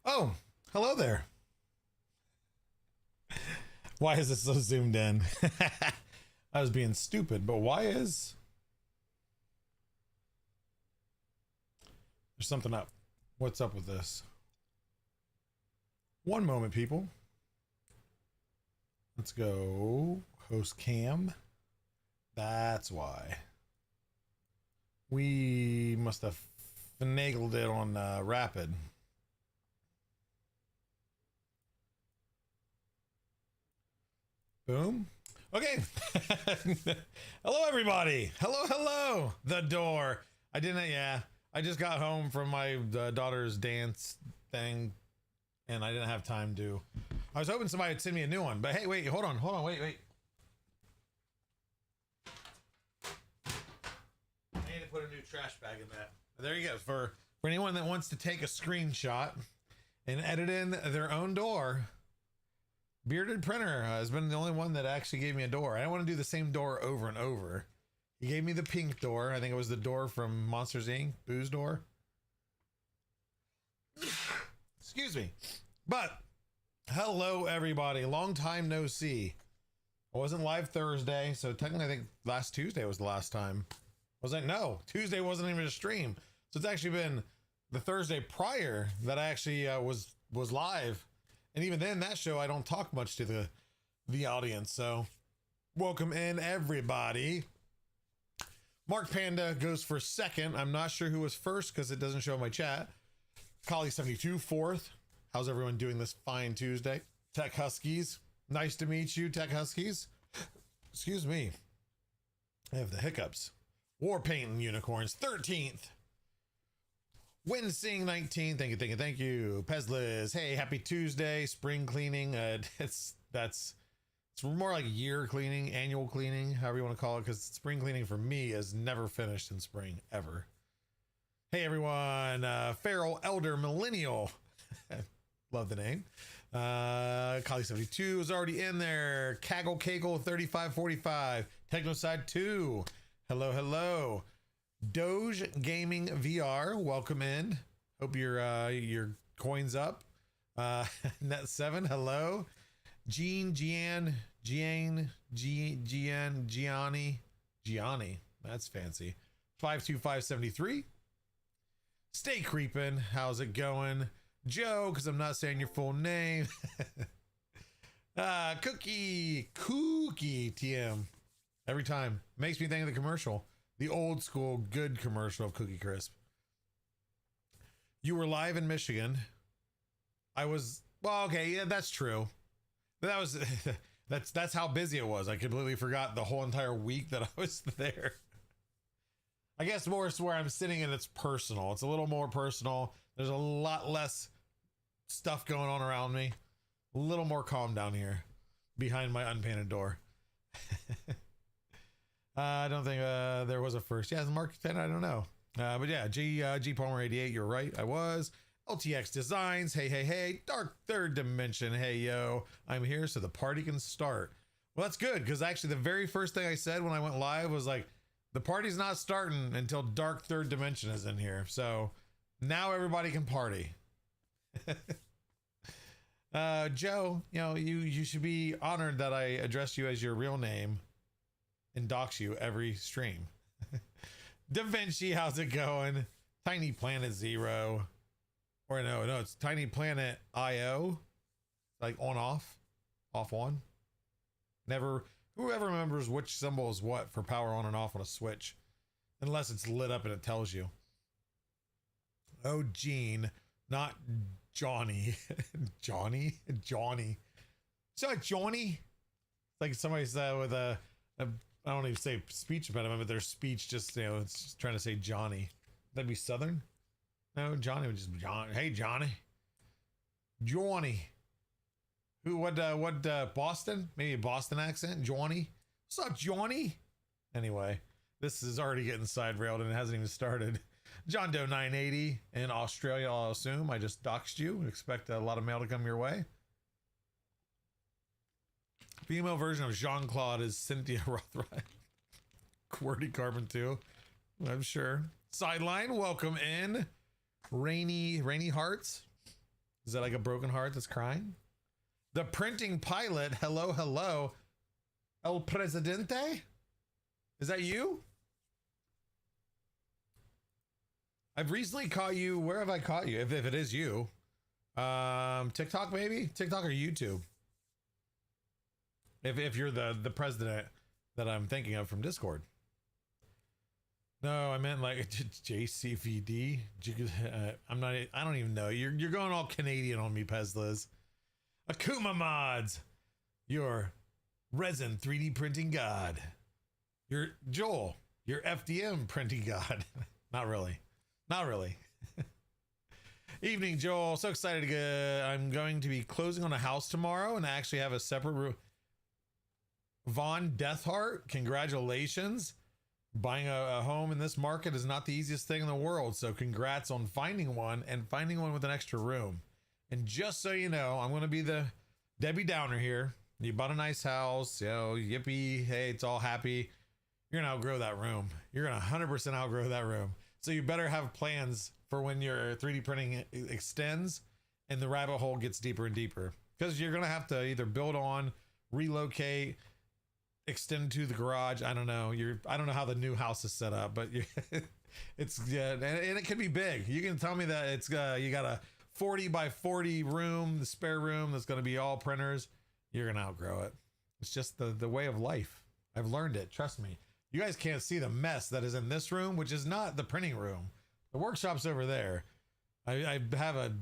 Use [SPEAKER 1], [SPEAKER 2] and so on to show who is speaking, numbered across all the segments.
[SPEAKER 1] Oh, hello there. Why is this so zoomed in? I was being stupid, but why is there's something up? What's up with this? One moment, people. Let's go host cam. That's why. We must have finagled it on Rapid. Boom. Okay. Hello, everybody. Hello. The door. I didn't, yeah. I just got home from my daughter's dance thing, and I didn't have time to. I was hoping somebody would send me a new one, but hey, wait, hold on, wait. I need to put a new trash bag in that. There you go. For anyone that wants to take a screenshot and edit in their own door, Bearded Printer has been the only one that actually gave me a door. I don't want to do the same door over and over. He gave me the pink door. I think it was the door from Monsters Inc. Boo's door. Excuse me. But hello, everybody. Long time no see. I wasn't live Thursday, so technically I think last Tuesday was the last time. Was it? No, Tuesday wasn't even a stream. So it's actually been the Thursday prior that I actually was live. And even then, that show, I don't talk much to the audience. So welcome in, everybody. Mark Panda goes for second. I'm not sure who was first because it doesn't show my chat. Collie72 fourth. How's everyone doing this fine Tuesday? Tech Huskies. Nice to meet you, Tech Huskies. Excuse me. I have the hiccups. War Painting Unicorns 13th. Winsing 19. Thank you. Pezlis. Hey, happy Tuesday. Spring cleaning. It's more like year cleaning, annual cleaning, however you want to call it, because spring cleaning for me is never finished in spring ever. Hey everyone, Feral Elder Millennial. Love the name. Collie72 is already in there. Kaggle 3545. Technoside 2. Hello. Doge Gaming VR, welcome in. Hope your coin's up. Net7, hello. Gianni, that's fancy. 52573. Stay creeping. How's it going? Joe, because I'm not saying your full name. Cookie TM. Every time. Makes me think of the commercial. The old school good commercial of Cookie Crisp. You were live in Michigan. I was, well, okay, yeah, that's true. That was that's how busy it was. I completely forgot the whole entire week that I was there. I guess more is where I'm sitting and it's personal. It's a little more personal. There's a lot less stuff going on around me. A little more calm down here behind my unpainted door. I don't think there was a first. Yeah, the Mark 10, I don't know. But yeah, G Palmer 88, you're right. I was. LTX Designs, hey. Dark Third Dimension, hey yo. I'm here so the party can start. Well, that's good, because actually the very first thing I said when I went live was like, the party's not starting until Dark Third Dimension is in here. So now everybody can party. Joe, you know, you should be honored that I address you as your real name and dox you every stream. Da Vinci, how's it going? Tiny Planet Zero. Or no, it's Tiny Planet IO. Like off on. Never, whoever remembers which symbol is what for power on and off on a switch. Unless it's lit up and it tells you. Oh, Gene, not Johnny. Johnny? So Johnny? Like somebody said with a I don't even say speech impediment, but their speech just, you know, it's just trying to say Johnny. That'd be Southern? No, Johnny would just John. Hey, Johnny. What Boston? Maybe a Boston accent? Johnny? What's up, Johnny? Anyway, this is already getting side railed and it hasn't even started. John Doe 980 in Australia, I'll assume. I just doxed you. Expect a lot of mail to come your way. Female version of Jean-Claude is Cynthia Rothrock. QWERTY Carbon 2. I'm sure. Sideline, welcome in. Rainy Hearts. Is that like a broken heart that's crying? The printing pilot. Hello, hello. El Presidente? Is that you? I've recently caught you. Where have I caught you? If it is you. TikTok maybe? TikTok or YouTube? If you're the president that I'm thinking of from Discord. No, I meant like JCVD. I don't even know. You're going all Canadian on me, Pezlas. Akuma Mods. Your resin 3D printing god. Your Joel. Your FDM printing god. Not really. Not really. Evening, Joel. So excited to get. I'm going to be closing on a house tomorrow and I actually have a separate room. Vaughn Deathheart, congratulations. Buying a home in this market is not the easiest thing in the world. So congrats on finding one and finding one with an extra room. And just so you know, I'm going to be the Debbie Downer here. You bought a nice house, you know, yippee. Hey, it's all happy. You're going to outgrow that room. You're going to 100% outgrow that room. So you better have plans for when your 3D printing extends and the rabbit hole gets deeper and deeper, because you're going to have to either build on, relocate, extend to the garage. I don't know. I don't know how the new house is set up, but it's yeah, and it can be big. You can tell me that it's you got a 40 by 40 room, the spare room that's going to be all printers. You're going to outgrow it. It's just the way of life. I've learned it. Trust me. You guys can't see the mess that is in this room, which is not the printing room. The workshop's over there. I have a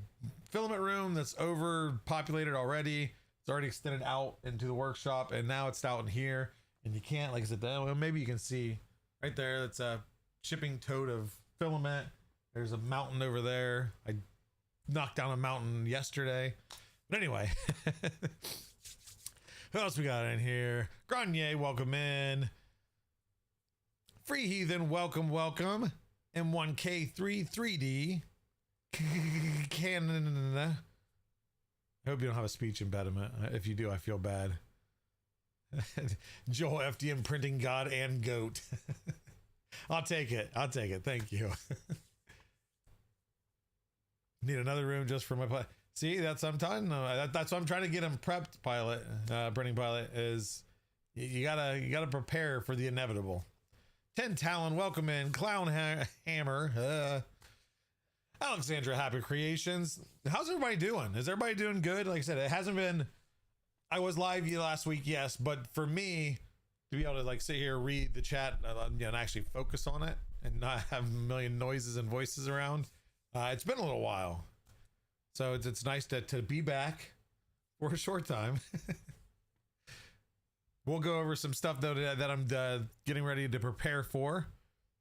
[SPEAKER 1] filament room that's overpopulated already. It's already extended out into the workshop, and now it's out in here. And you can't, like I said, well, maybe you can see right there. That's a shipping tote of filament. There's a mountain over there. I knocked down a mountain yesterday. But anyway, who else we got in here? Grenier, welcome in. Free Heathen, welcome. M1K3 3D. Canon. I hope you don't have a speech impediment. If you do, I feel bad. Joel FDM printing god and goat. I'll take it. Thank you. Need another room just for my pilot. See, that's what I'm talking about. That's what I'm trying to get him prepped. Pilot, printing pilot is you gotta prepare for the inevitable. 10 Talon, welcome in. Clown Hammer. Alexandra, Happy Creations. How's everybody doing? Is everybody doing good? Like I said, it hasn't been. I was live last week, yes, but for me to be able to like sit here, read the chat, and actually focus on it, and not have a million noises and voices around, it's been a little while. So it's nice to be back for a short time. We'll go over some stuff though that I'm getting ready to prepare for,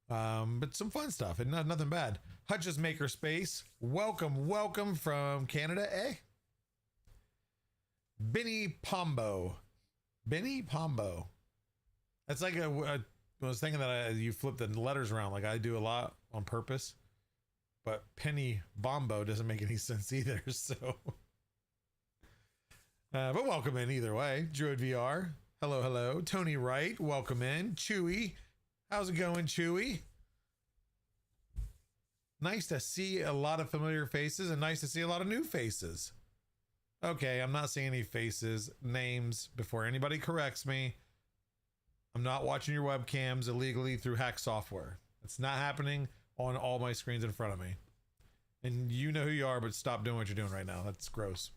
[SPEAKER 1] but some fun stuff and nothing bad. Hutch's Makerspace, welcome from Canada, eh? Benny Pombo. That's like I was thinking that you flip the letters around like I do a lot on purpose, but Penny Bombo doesn't make any sense either. So, but welcome in either way. Druid VR. Hello. Tony Wright, welcome in. Chewy, how's it going, Chewy? Nice to see a lot of familiar faces and nice to see a lot of new faces. Okay, I'm not seeing any faces, names before anybody corrects me. I'm not watching your webcams illegally through hack software. It's not happening on all my screens in front of me. And you know who you are, but stop doing what you're doing right now. That's gross.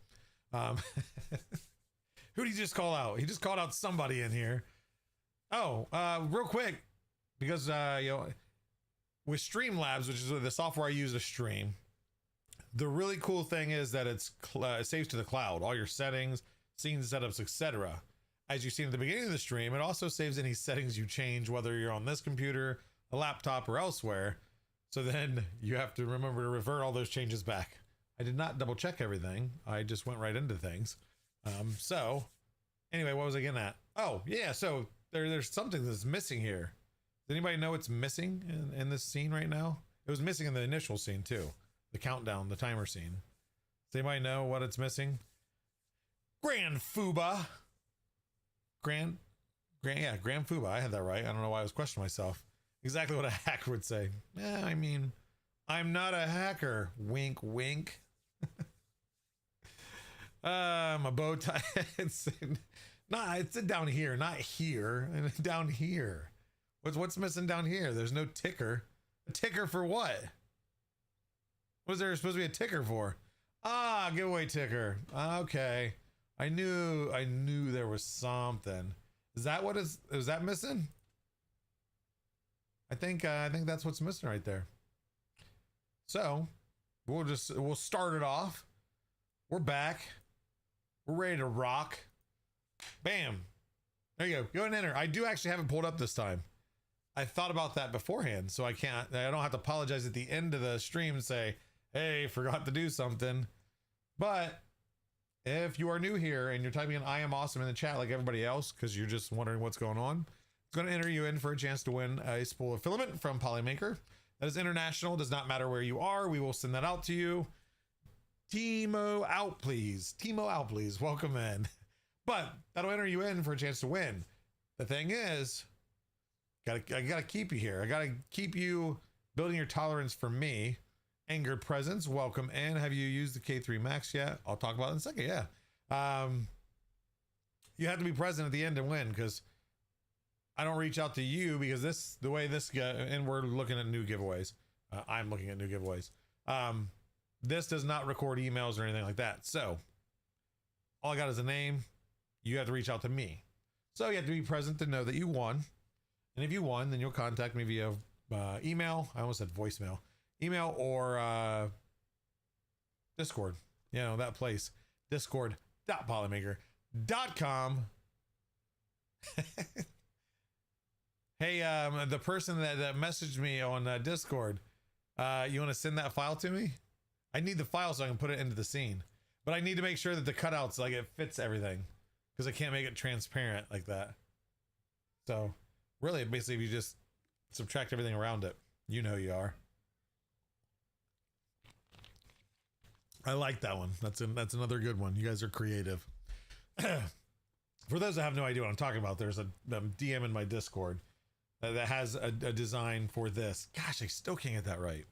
[SPEAKER 1] Who did he just call out? He just called out somebody in here. Oh, real quick, because with Streamlabs, which is the software I use to stream, the really cool thing is that it saves to the cloud, all your settings, scene setups, etc. As you've seen at the beginning of the stream, it also saves any settings you change, whether you're on this computer, a laptop, or elsewhere. So then you have to remember to revert all those changes back. I did not double check everything. I just went right into things. So anyway, what was I getting at? Oh yeah, so there's something that's missing here. Does anybody know what's missing in this scene right now? It was missing in the initial scene too. The countdown, the timer scene. Does anybody know what it's missing? Grand Fuba. Grand Fuba. I had that right. I don't know why I was questioning myself. Exactly what a hacker would say. Yeah, I mean, I'm not a hacker. Wink, wink. My bow tie. It's down here, not here, and down here. What's missing down here? There's no ticker. A ticker for what? What is there supposed to be a ticker for? Ah, giveaway ticker. Okay. I knew there was something. Is that what is that missing? I think that's what's missing right there. So we'll start it off. We're back. We're ready to rock. Bam. There you go. Go and enter. I do actually have it pulled up this time. I thought about that beforehand, so I don't have to apologize at the end of the stream and say, hey, forgot to do something. But if you are new here and you're typing in I am awesome in the chat like everybody else because you're just wondering what's going on, it's going to enter you in for a chance to win a spool of filament from Polymaker. That is international. Does not matter where you are. We will send that out to you. Timo out, please. Timo out, please. Welcome in. But that'll enter you in for a chance to win. The thing is, I gotta keep you here. I gotta keep you building your tolerance for me. Angered presence, welcome in. Have you used the K3 Max yet? I'll talk about it in a second. Yeah. You have to be present at the end to win because I don't reach out to you because the way this and we're looking at new giveaways. I'm looking at new giveaways. This does not record emails or anything like that. So all I got is a name. You have to reach out to me. So you have to be present to know that you won. And if you won, then you'll contact me via email. I almost said voicemail. Email or Discord. You know, that place. Discord.polymaker.com. Hey, the person that messaged me on Discord, you want to send that file to me? I need the file so I can put it into the scene. But I need to make sure that the cutouts, like, it fits everything. Because I can't make it transparent like that. So, really, basically, if you just subtract everything around it, you know you are. I like that one. That's another good one. You guys are creative. For those that have no idea what I'm talking about, there's a DM in my Discord that has a design for this. Gosh, I still can't get that right.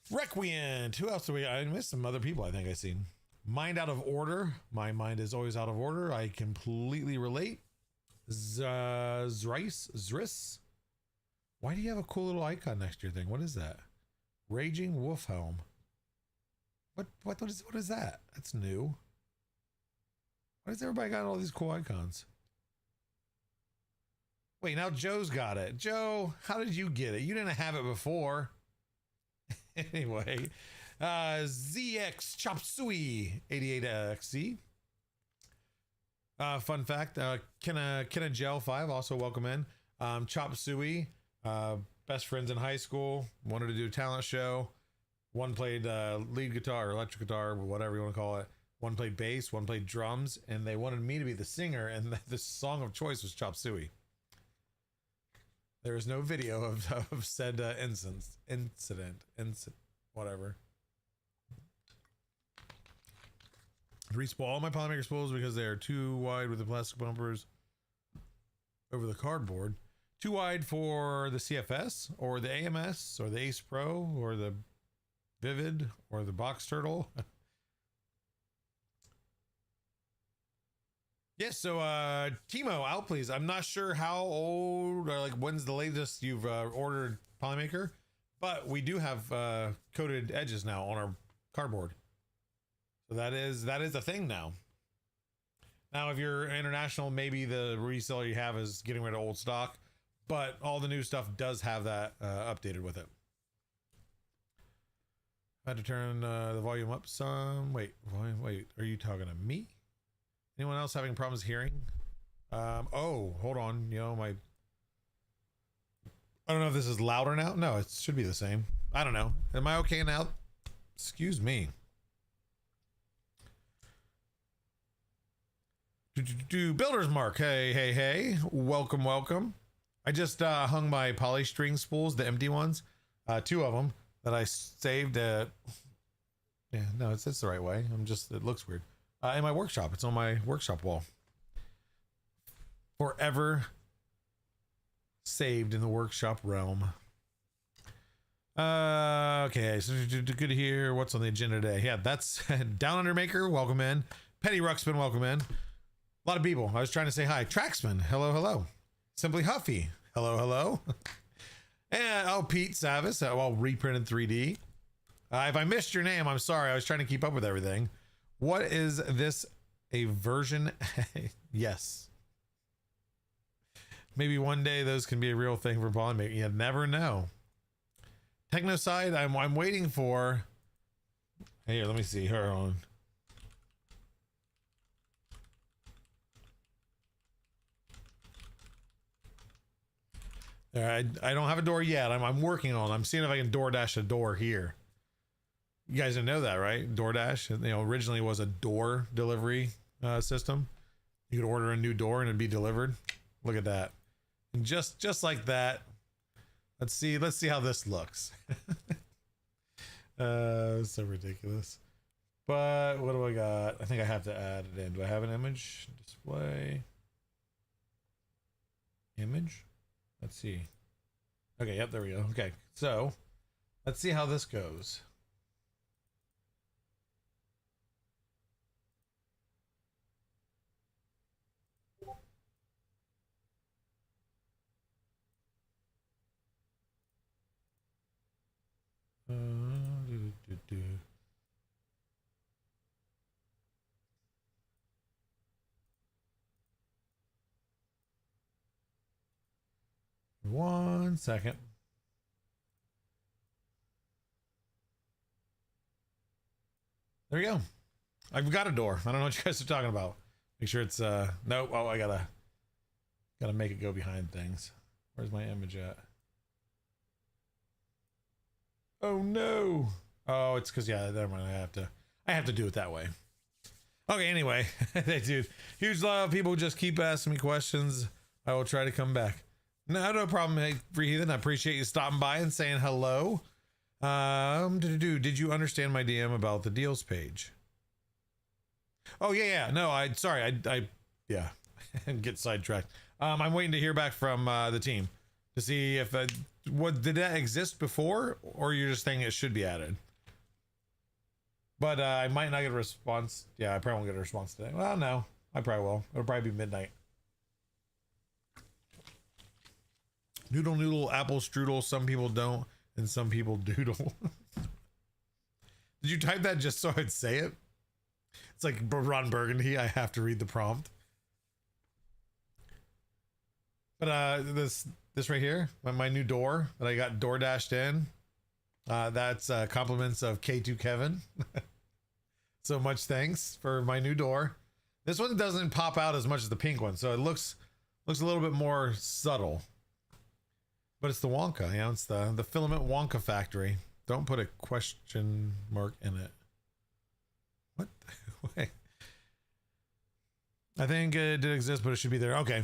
[SPEAKER 1] Requient. Who else do we? I missed some other people. I think I seen. Mind out of order. My mind is always out of order. I completely relate. Zris. Why do you have a cool little icon next to your thing? What is that? Raging Wolf Helm. What is that? That's new. Why does everybody got all these cool icons? Wait, now Joe's got it. Joe, how did you get it? You didn't have it before. Anyway, ZX Chop Suey 88XC. Fun fact, Kenna Gel 5 also welcome in. Chop Suey, best friends in high school, wanted to do a talent show. One played lead guitar or electric guitar, whatever you want to call it. One played bass, one played drums, and they wanted me to be the singer, and the song of choice was Chop Suey. There is no video of said incident, whatever. Respool all my Polymaker spools because they are too wide with the plastic bumpers over the cardboard. Too wide for the CFS or the AMS or the Ace Pro or the Vivid or the Box Turtle. Yes, so Timo, out please. I'm not sure how old or like when's the latest you've ordered Polymaker, but we do have coated edges now on our cardboard. So that is a thing now. Now, if you're international, maybe the reseller you have is getting rid of old stock, but all the new stuff does have that updated with it. I had to turn the volume up some. Wait, are you talking to me? Anyone else having problems hearing? Oh, hold on. You know, I don't know if this is louder now. No, it should be the same. I don't know. Am I okay now? Excuse me. Builder's Mark. Hey. Welcome. I just hung my poly string spools, the empty ones. Two of them that I saved at. Yeah, no, it's the right way. It looks weird. In my workshop. It's on my workshop wall. Forever saved in the workshop realm. Okay, so good to hear. What's on the agenda today? Yeah, that's Down Under Maker. Welcome in. Petty Ruxpin, welcome in. A lot of people. I was trying to say hi. Traxman, hello, hello. Simply Huffy, hello, hello. And oh, Pete Savis, well, reprinted 3D. If I missed your name, I'm sorry. I was trying to keep up with everything. What is this? A version? Yes. Maybe one day those can be a real thing for Paul. Maybe you never know. Technoside, I'm waiting for. Here, let me see her on. All right, I don't have a door yet. I'm working on it. I'm seeing if I can DoorDash a door here. You guys didn't know that, right? DoorDash, you know, originally was a door delivery system. You could order a new door and it'd be delivered. Look at that. And just like that. Let's see how this looks. So ridiculous. But what do I got? I think I have to add it in. Do I have an image? Display. Image? Let's see. Okay, yep, there we go. Okay, so let's see how this goes. One second. There you go. I've got a door. I don't know what you guys are talking about. Make sure it's nope. Oh, I gotta make it go behind things. Where's my image at? Oh no. Oh, it's because yeah, never mind. I have to do it that way. Okay, anyway, dude, huge love. People just keep asking me questions. I will try to come back. No problem. Hey, Free Heathen, I appreciate you stopping by and saying hello. Did you understand my DM about the deals page? Oh yeah. No, sorry. I yeah, get sidetracked. I'm waiting to hear back from the team to see if what did that exist before, or you're just saying it should be added. But I might not get a response. Yeah, I probably won't get a response today. Well, no, I probably will. It'll probably be midnight. Noodle, apple strudel. Some people don't, and some people doodle. Did you type that just so I'd say it? It's like Ron Burgundy. I have to read the prompt. But this right here, my new door that I got door dashed in. That's compliments of K2 Kevin. So much thanks for my new door. This one doesn't pop out as much as the pink one, so it looks a little bit more subtle. But it's the Wonka, you know, it's the filament Wonka factory. Don't put a question mark in it. What? Wait. I think it did exist, but it should be there. Okay.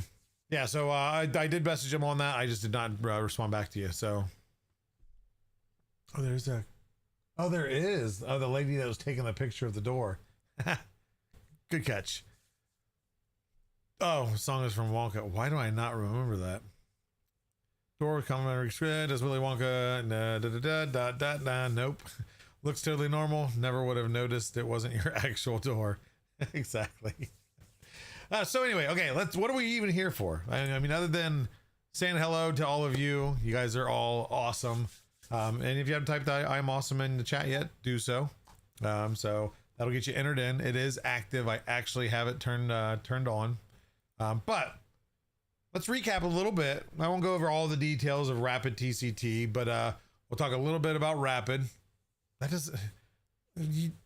[SPEAKER 1] Yeah, so I did message him on that. I just did not respond back to you, so. Oh, there's a. Oh, there is. Oh, the lady that was taking the picture of the door. Good catch. Oh, song is from Wonka. Why do I not remember that? Door complimentary squid. Does Willy Wonka? Nope. Looks totally normal. Never would have noticed it wasn't your actual door. Exactly. So anyway, okay. What are we even here for? I mean, other than saying hello to all of you. You guys are all awesome. And if you haven't typed I'm awesome in the chat yet, do so. So that'll get you entered in. It is active. I actually have it turned on. But let's recap a little bit. I won't go over all the details of Rapid+TCT, but we'll talk a little bit about Rapid. That is,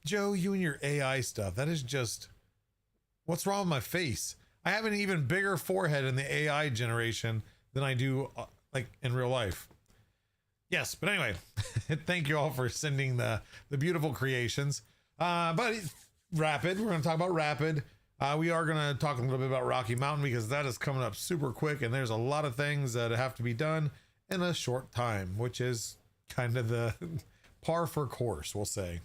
[SPEAKER 1] Joe, you and your AI stuff. That is just, what's wrong with my face? I have an even bigger forehead in the AI generation than I do like in real life. Yes, but anyway, thank you all for sending the beautiful creations. But Rapid, we're going to talk about Rapid. We are going to talk a little bit about Rocky Mountain because that is coming up super quick and there's a lot of things that have to be done in a short time, which is kind of the par for course, we'll say.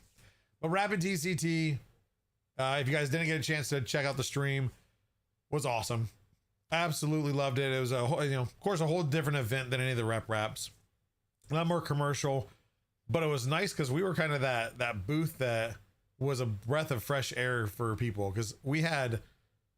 [SPEAKER 1] But Rapid+TCT, if you guys didn't get a chance to check out the stream, was awesome. Absolutely loved it. It was of course, a whole different event than any of the rep wraps. A lot more commercial. But it was nice because we were kind of that booth that was a breath of fresh air for people, because we had,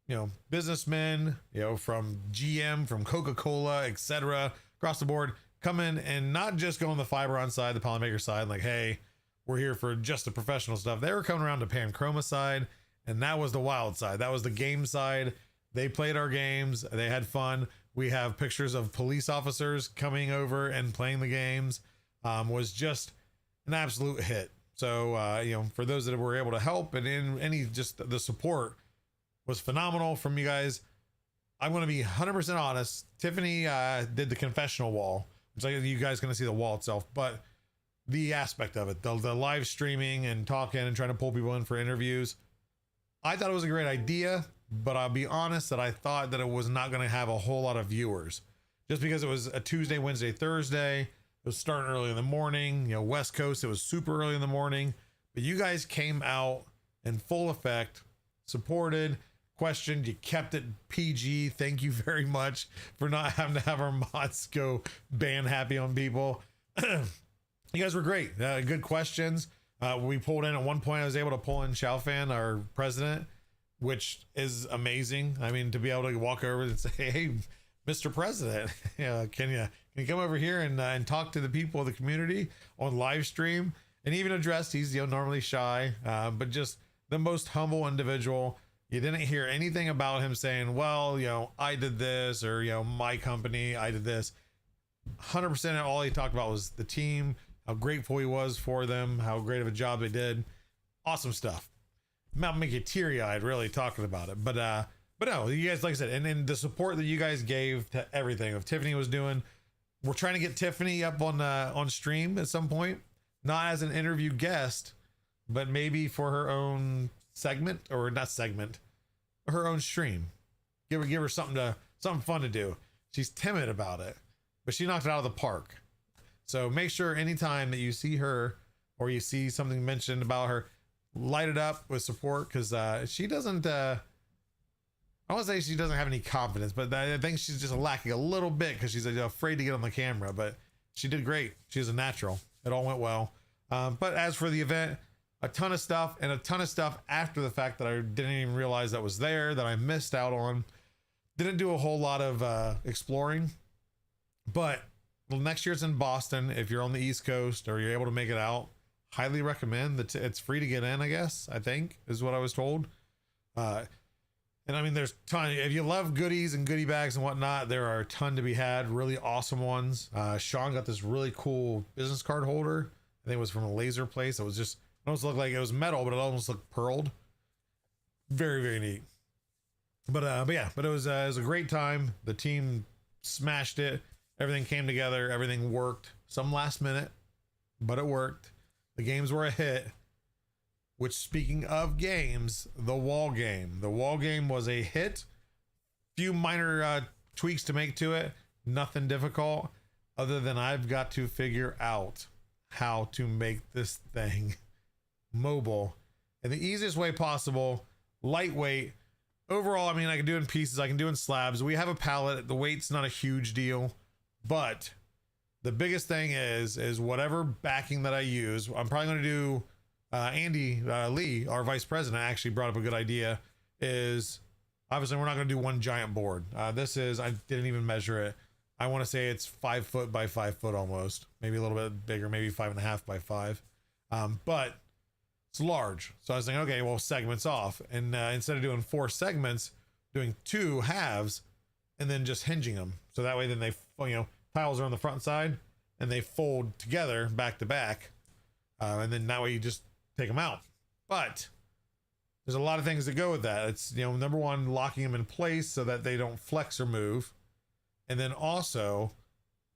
[SPEAKER 1] you know, businessmen, you know, from GM, from Coca-Cola, etc., across the board, come in and not just go on the Fiberon side, the polymaker side, like, hey, we're here for just the professional stuff. They were coming around to Pancroma side, and that was the wild side. That was the game side. They played our games. They had fun. We have pictures of police officers coming over and playing the games. Was just an absolute hit. So, you know, for those that were able to help, and in any, just the support was phenomenal from you guys. I'm going to be 100% honest. Tiffany did the confessional wall, which you guys going to see the wall itself, but the aspect of it, the live streaming and talking and trying to pull people in for interviews, I thought it was a great idea, but I'll be honest that I thought that it was not going to have a whole lot of viewers, just because it was a Tuesday, Wednesday, Thursday. It was starting early in the morning, you know, West Coast, it was super early in the morning, but you guys came out in full effect, supported, questioned, you kept it PG. Thank you very much for not having to have our mods go ban happy on people. You guys were great. Good questions. We pulled in at one point, I was able to pull in Xiaofan, our president, which is amazing. I mean, to be able to walk over and say, hey, Mr. President, can you come over here and talk to the people of the community on live stream? And even addressed, he's, you know, normally shy, but just the most humble individual. You didn't hear anything about him saying, well, you know, I did this, or, you know, my company, I did this. 100% all he talked about was the team, how grateful he was for them, how great of a job they did. Awesome stuff. Might make you teary-eyed really talking about it. But no, you guys, like I said, and then the support that you guys gave to everything of Tiffany was doing. We're trying to get Tiffany up on stream at some point, not as an interview guest, but maybe for her own segment, or not segment, her own stream. Give her something fun to do. She's timid about it, but she knocked it out of the park. So make sure anytime that you see her or you see something mentioned about her, light it up with support, because she doesn't, I won't say she doesn't have any confidence, but I think she's just lacking a little bit because she's afraid to get on the camera, but she did great. She's a natural. It all went well. But as for the event, a ton of stuff, and a ton of stuff after the fact that I didn't even realize that was there, that I missed out on. Didn't do a whole lot of exploring, but well, next year it's in Boston. If you're on the East Coast or you're able to make it out, highly recommend that. It's free to get in, I guess, I think is what I was told. And I mean, there's ton. If you love goodies and goodie bags and whatnot, there are a ton to be had. Really awesome ones. Sean got this really cool business card holder. I think it was from a laser place. It was just, it almost looked like it was metal, but it almost looked pearled. Very, very neat. But yeah, but it was a great time. The team smashed it. Everything came together. Everything worked. Some last minute, but it worked. The games were a hit. Which, speaking of games, the wall game. The wall game was a hit. Few minor tweaks to make to it. Nothing difficult, other than I've got to figure out how to make this thing mobile in the easiest way possible. Lightweight. Overall, I mean, I can do it in pieces. I can do it in slabs. We have a pallet. The weight's not a huge deal, but the biggest thing is whatever backing that I use. I'm probably going to do. Andy Lee, our vice president, actually brought up a good idea. Is obviously we're not going to do one giant board. This is, I didn't even measure it. I want to say it's 5 foot by 5 foot almost, maybe a little bit bigger, maybe 5.5 by 5. But it's large. So I was thinking, okay, well, segments off, and instead of doing 4 segments, doing 2 halves, and then just hinging them. So that way, then they, you know, tiles are on the front side, and they fold together back to back, and then that way you just take them out. But there's a lot of things that go with that. It's, you know, number one, locking them in place so that they don't flex or move. And then also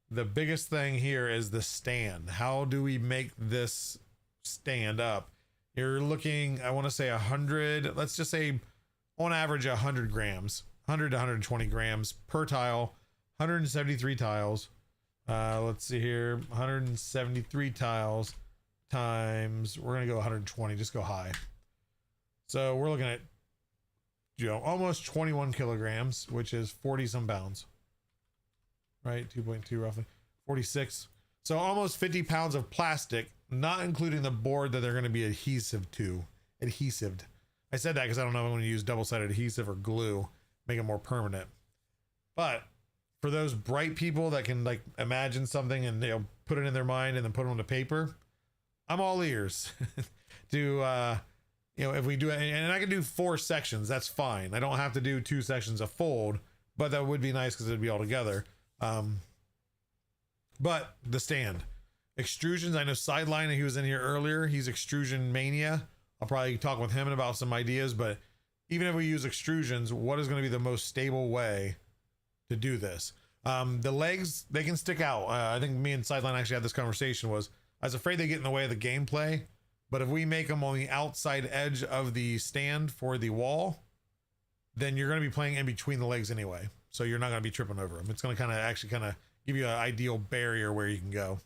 [SPEAKER 1] the biggest thing here is the stand. How do we make this stand up? You're looking, I want to say 100, let's just say on average 100 grams, 100 to 120 grams per tile, 173 tiles. Let's see here, 173 tiles times, we're going to go 120, just go high. So we're looking at, you know, almost 21 kilograms, which is 40 some pounds, right? 2.2 roughly, 46. So almost 50 pounds of plastic not including the board that they're going to be adhesive to. Adhesived. I said that because I don't know if I'm going to use double-sided adhesive or glue, make it more permanent. But for those bright people that can like imagine something and they'll put it in their mind and then put it on the paper, I'm all ears. If we do it, and I can do 4 sections, that's fine. I don't have to do 2 sections of fold, but that would be nice because it'd be all together. But the stand extrusions, I know Sideline, he was in here earlier. He's extrusion mania. I'll probably talk with him about some ideas, but even if we use extrusions, what is going to be the most stable way to do this? The legs, they can stick out. I think me and Sideline actually had this conversation. I was afraid they get in the way of the gameplay, but if we make them on the outside edge of the stand for the wall, then you're going to be playing in between the legs anyway. So you're not going to be tripping over them. It's going to kind of give you an ideal barrier where you can go.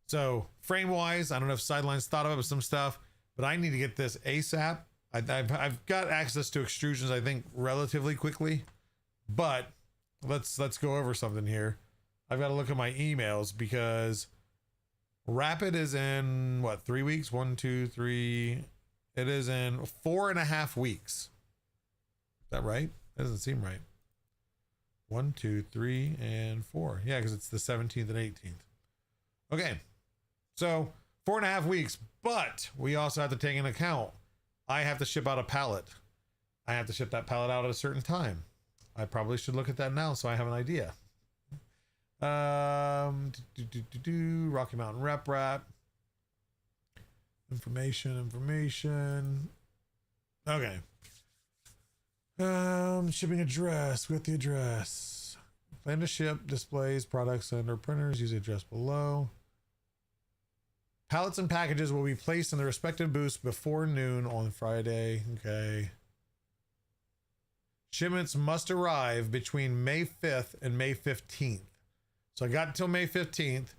[SPEAKER 1] So frame wise, I don't know if Sideline's thought of some stuff, but I need to get this ASAP. I've got access to extrusions, I think, relatively quickly, but let's go over something here. I've got to look at my emails because Rapid is in what, 3 weeks? 1, 2, 3. It is in 4.5 weeks. Is that right? That doesn't seem right. 1, 2, 3, and 4. Yeah, because it's the 17th and 18th. Okay. So 4.5 weeks, but we also have to take into account I have to ship out a pallet. I have to ship that pallet out at a certain time. I probably should look at that now so I have an idea. Rocky Mountain Rep Wrap. Information. Okay. Shipping address. We got the address. Plan to ship displays, products, and/or printers. Use the address below. Pallets and packages will be placed in the respective booths before noon on Friday. Okay. Shipments must arrive between May 5th and May 15th. So I got until May 15th.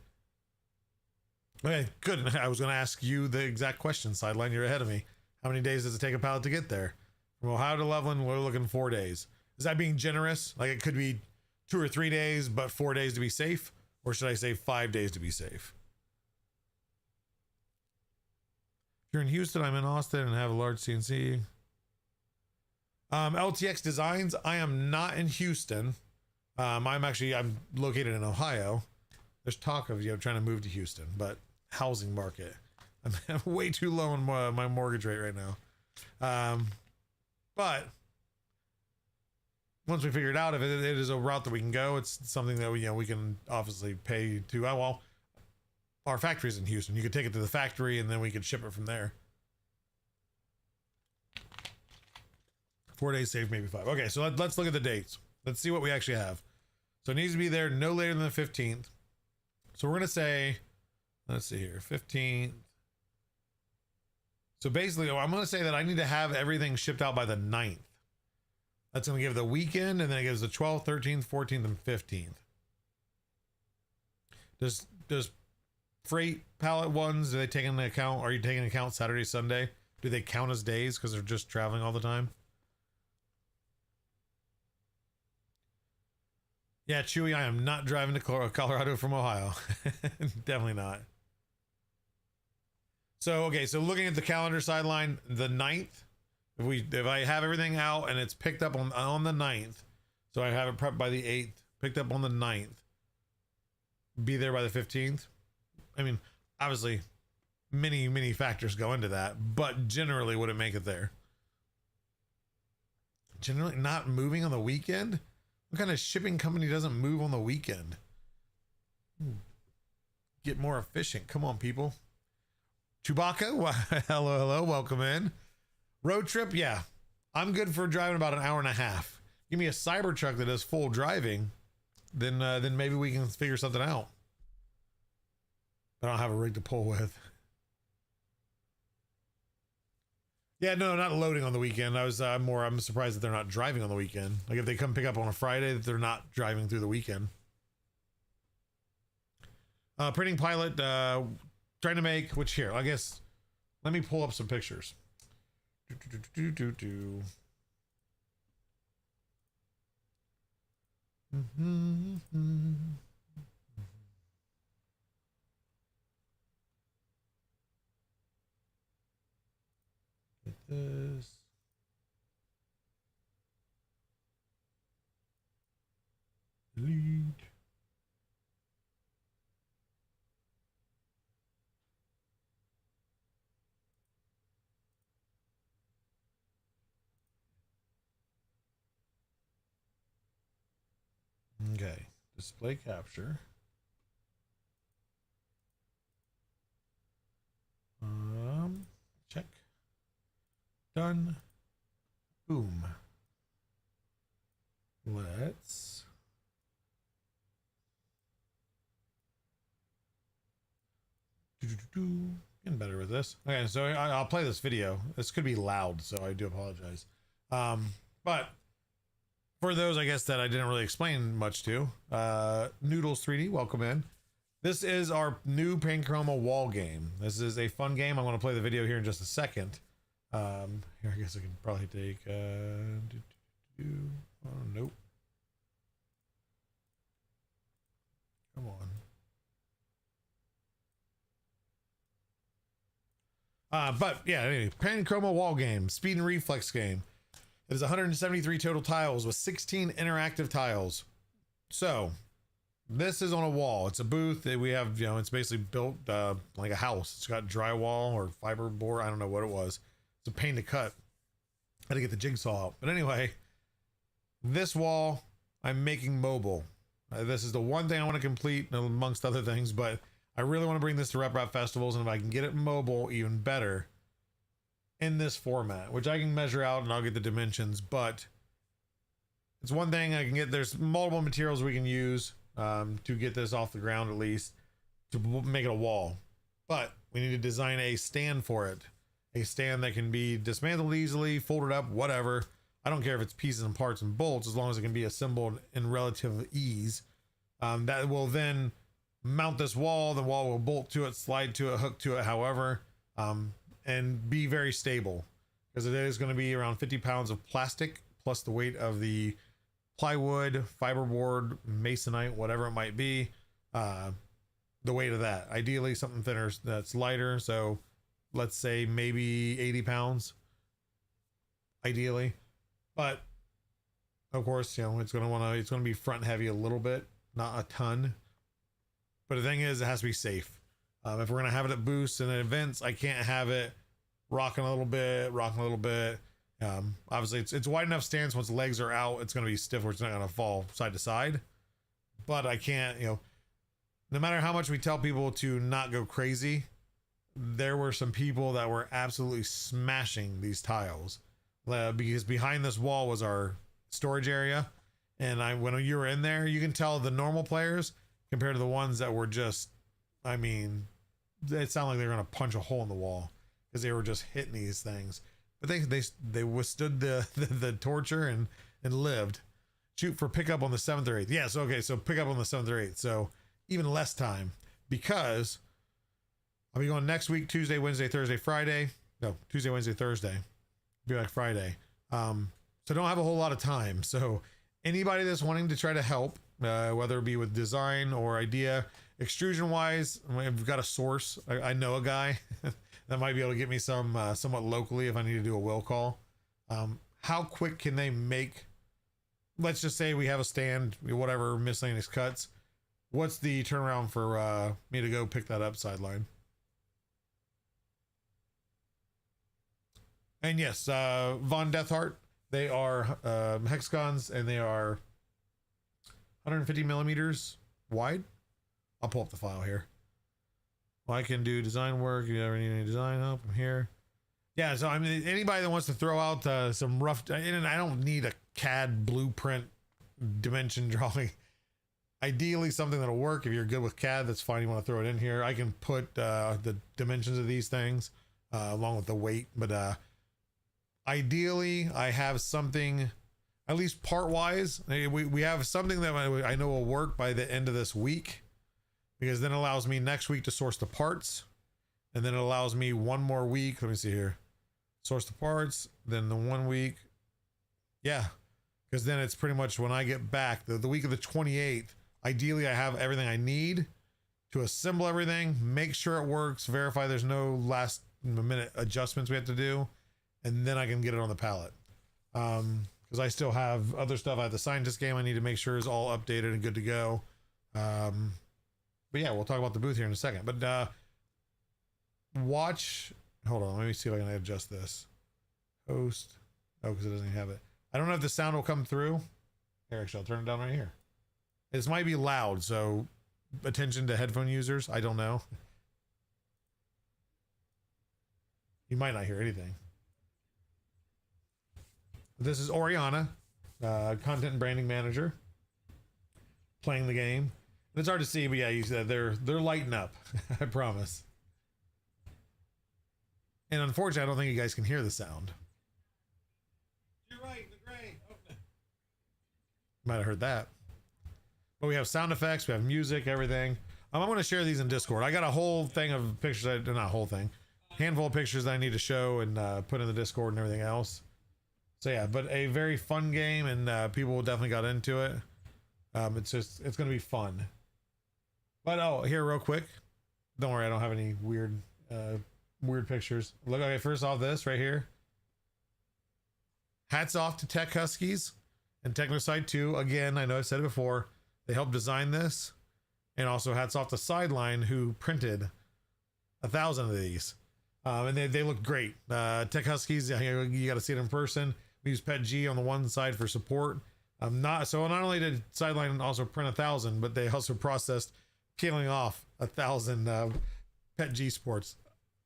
[SPEAKER 1] Okay, good. I was going to ask you the exact question, Sideline. You're ahead of me. How many days does it take a pallet to get there? From Ohio to Loveland, we're looking 4 days. Is that being generous? Like it could be 2 or 3 days, but 4 days to be safe? Or should I say 5 days to be safe? If you're in Houston, I'm in Austin and have a large CNC. LTX Designs, I am not in Houston. I'm located in Ohio. There's talk of trying to move to Houston, but housing market, I'm way too low on my mortgage rate right now. But once we figure it out, if it is a route that we can go, it's something that we can obviously pay to. Our factory's in Houston. You could take it to the factory and then we could ship it from there. 4 days safe, maybe 5. Okay, so let's look at the dates. Let's see what we actually have. So it needs to be there no later than the 15th. So we're going to say, let's see here, 15th. So basically, I'm going to say that I need to have everything shipped out by the 9th. That's going to give the weekend, and then it gives the 12th, 13th, 14th, and 15th. Does freight pallet ones, do they take into account? Are you taking into account Saturday, Sunday? Do they count as days because they're just traveling all the time? Yeah, Chewy, I am not driving to Colorado from Ohio. Definitely not. So, okay, so looking at the calendar, Sideline, the 9th, if I have everything out and it's picked up on the 9th, so I have it prepped by the 8th, picked up on the 9th, be there by the 15th. I mean, obviously, many factors go into that, but generally would it make it there? Generally not moving on the weekend? What kind of shipping company doesn't move on the weekend? Get more efficient. Come on, people. Chewbacca, hello, welcome in. Road trip, yeah. I'm good for driving about an hour and a half. Give me a Cybertruck that does full driving, then maybe we can figure something out. But I don't have a rig to pull with. Yeah, no, not loading on the weekend. I'm surprised that they're not driving on the weekend. Like if they come pick up on a Friday, that they're not driving through the weekend. Printing pilot, trying to make, which here, I guess, let me pull up some pictures. this. Delete. Okay, display capture. Check. Done. Boom. Let's getting better with this. Okay, so I'll play this video. This could be loud, so I do apologize. But for those, I guess, that I didn't really explain much to, Noodles 3D, welcome in. This is our new Pancroma wall game. This is a fun game. I'm going to play the video here in just a second. Here, I guess I can probably take, oh, nope. Come on. But yeah, anyway, Pancroma wall game, speed and reflex game. It is 173 total tiles with 16 interactive tiles. So this is on a wall. It's a booth that we have, you know, it's basically built like a house. It's got drywall or fiberboard. I don't know what it was. It's a pain to cut. I had to get the jigsaw out. But anyway, this wall I'm making mobile. This is the one thing I want to complete amongst other things, but I really want to bring this to Rep festivals, and if I can get it mobile, even better in this format, which I can measure out and I'll get the dimensions. But it's one thing I can get. There's multiple materials we can use to get this off the ground, at least to make it a wall. But we need to design a stand for it, a stand that can be dismantled easily, folded up, whatever. I don't care if it's pieces and parts and bolts, as long as it can be assembled in relative ease. That will then mount this wall. The wall will bolt to it, slide to it, hook to it, however, and be very stable, because it is going to be around 50 pounds of plastic plus the weight of the plywood, fiberboard, masonite, whatever it might be. The weight of that, ideally something thinner that's lighter. So let's say maybe 80 pounds ideally, but of course, you know, it's going to be front heavy a little bit, not a ton. But the thing is, it has to be safe. If we're going to have it at boosts and at events, I can't have it rocking a little bit. Obviously it's wide enough stance. Once the legs are out, it's going to be stiff, where it's not going to fall side to side. But I can't, you know, no matter how much we tell people to not go crazy, there were some people that were absolutely smashing these tiles, because behind this wall was our storage area. And when you were in there, you can tell the normal players compared to the ones that were just, I mean, it sounded like they were going to punch a hole in the wall, because they were just hitting these things. But they withstood the torture and lived. Shoot for pickup on the 7th or 8th. Yes, okay, so pick up on the 7th or 8th. So even less time, because I'll be going next week, Tuesday, Wednesday, Thursday, Friday. No, Tuesday, Wednesday, Thursday. Be like Friday. So don't have a whole lot of time. So anybody that's wanting to try to help, whether it be with design or idea, extrusion wise, I've got a source. I know a guy that might be able to get me some somewhat locally if I need to do a will call. How quick can they make, let's just say we have a stand, whatever, miscellaneous cuts. What's the turnaround for me to go pick that up sideline? And yes, Von Deathheart, they are hexagons, and they are 150 millimeters wide. I'll pull up the file here. Well, I can do design work. You ever need any design help? I'm here. Yeah, so I mean, anybody that wants to throw out some rough, and I don't need a CAD blueprint dimension drawing. Ideally, something that'll work. If you're good with CAD, that's fine. You want to throw it in here. I can put the dimensions of these things along with the weight, but ideally, I have something, at least part-wise, we have something that I know will work by the end of this week, because then it allows me next week to source the parts, and then it allows me one more week. Let me see here. Source the parts, then the 1 week. Yeah, because then it's pretty much when I get back, the week of the 28th, ideally I have everything I need to assemble everything, make sure it works, verify there's no last minute adjustments we have to do. and then I can get it on the pallet. Because I still have other stuff. I have the scientist game I need to make sure is all updated and good to go. But yeah, we'll talk about the booth here in a second. But watch. Hold on, let me see if I can adjust this. Host. Oh, because it doesn't even have it. I don't know if the sound will come through. Here, actually, I'll turn it down right here. This might be loud, so attention to headphone users. I don't know. You might not hear anything. This is Oriana, content and branding manager, playing the game. And it's hard to see, but yeah, you said they're lighting up. I promise. And unfortunately, I don't think you guys can hear the sound. You're right, the gray. Oh. Might have heard that. But we have sound effects, we have music, everything. I'm going to share these in Discord. I got a whole thing of pictures, not a whole thing, handful of pictures that I need to show and put in the Discord and everything else. So yeah, but a very fun game, and people definitely got into it. It's going to be fun. But oh, here real quick. Don't worry, I don't have any weird pictures. Look, okay, first off, this right here. Hats off to Tech Huskies and Technosite 2. Again, I know I've said it before. They helped design this. And also hats off to Sideline, who printed 1,000 of these. And they look great. Tech Huskies, you got to see it in person. We use Pet G on the one side for support. Not only did Sideline also print 1,000, but they also processed peeling off 1,000 Pet G sports.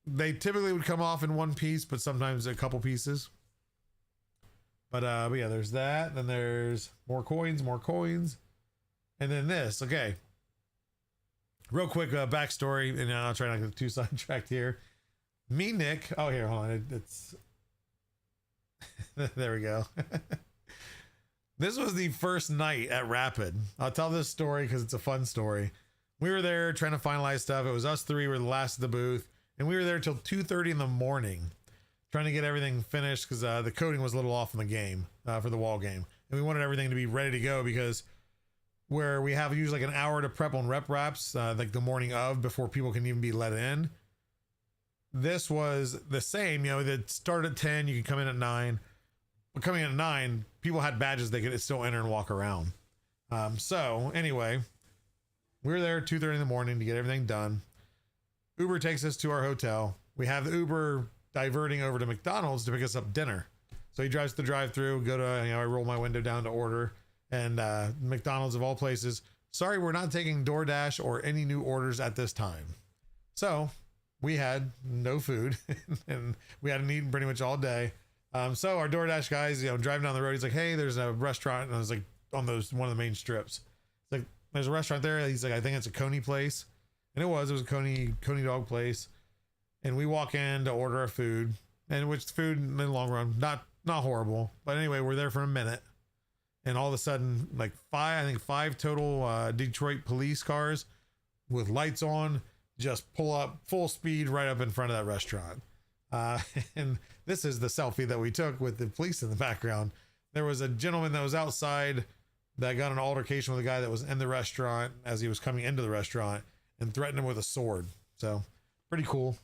[SPEAKER 1] They typically would come off in one piece, but sometimes a couple pieces. But yeah, there's that. Then there's more coins. And then this. Okay. Real quick backstory, and I'll try not to get too sidetracked here. Me, Nick. Oh, here, hold on. It's there we go. This was the first night at Rapid. I'll tell this story because it's a fun story. We were there trying to finalize stuff. It was us three. We were the last of the booth, and we were there till 2:30 in the morning, trying to get everything finished because the coding was a little off in the game for the wall game, and we wanted everything to be ready to go because where we have usually like an hour to prep on rep wraps, like the morning of, before people can even be let in. This was the same, that start at 10, you can come in at 9. But coming in at 9, people had badges they could still enter and walk around. So anyway, we were there at 2:30 in the morning to get everything done. Uber takes us to our hotel. We have the Uber diverting over to McDonald's to pick us up dinner. So he drives the drive-through, I roll my window down to order, and McDonald's of all places, sorry, we're not taking DoorDash or any new orders at this time. So we had no food and we hadn't eaten pretty much all day. So our DoorDash guys, driving down the road, he's like, hey, there's a restaurant. And I was like, on one of the main strips. It's like, there's a restaurant there. He's like, I think it's a Coney place. And it was a Coney dog place. And we walk in to order our food, and which food in the long run, not horrible. But anyway, we're there for a minute. And all of a sudden, like five total Detroit police cars with lights on just pull up full speed right up in front of that restaurant. And this is the selfie that we took with the police in the background. There was a gentleman that was outside that got an altercation with a guy that was in the restaurant as he was coming into the restaurant and threatened him with a sword. So pretty cool.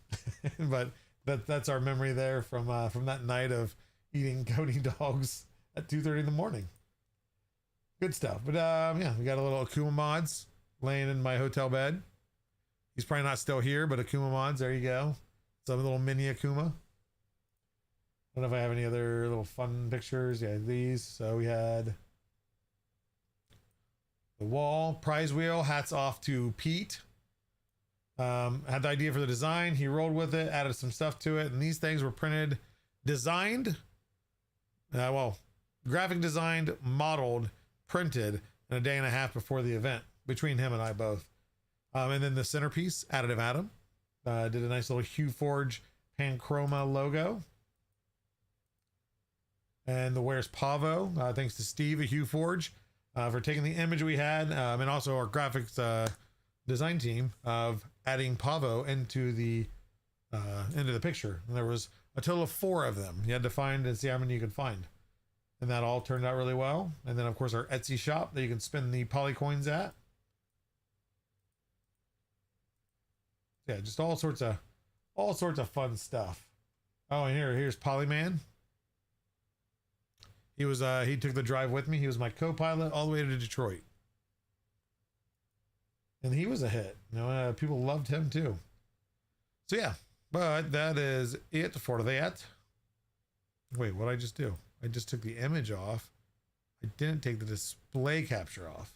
[SPEAKER 1] But that's our memory there from that night of eating Coney dogs at 2:30 in the morning. Good stuff. But yeah, we got a little Akuma Mods laying in my hotel bed. He's probably not still here, but Akuma Mods, there you go. Some little mini Akuma. I don't know if I have any other little fun pictures. Yeah, these. So we had the wall, prize wheel, hats off to Pete. Had the idea for the design. He rolled with it, added some stuff to it. And these things were designed, graphic designed, modeled, printed in a day and a half before the event between him and I both. And then the centerpiece, Additive Atom, did a nice little Hue Forge Pancroma logo. And the Where's Pavo, thanks to Steve at Hue Forge for taking the image we had, and also our graphics design team of adding Pavo into the picture. And there was a total of 4 of them. You had to find and see how many you could find. And that all turned out really well. And then of course our Etsy shop that you can spend the polycoins at. Yeah, just all sorts of fun stuff. Oh, and here's Polyman. He was he took the drive with me. He was my co-pilot all the way to Detroit. And he was a hit. You know, people loved him too. So yeah, but that is it for that. Wait, what did I just do? I just took the image off. I didn't take the display capture off.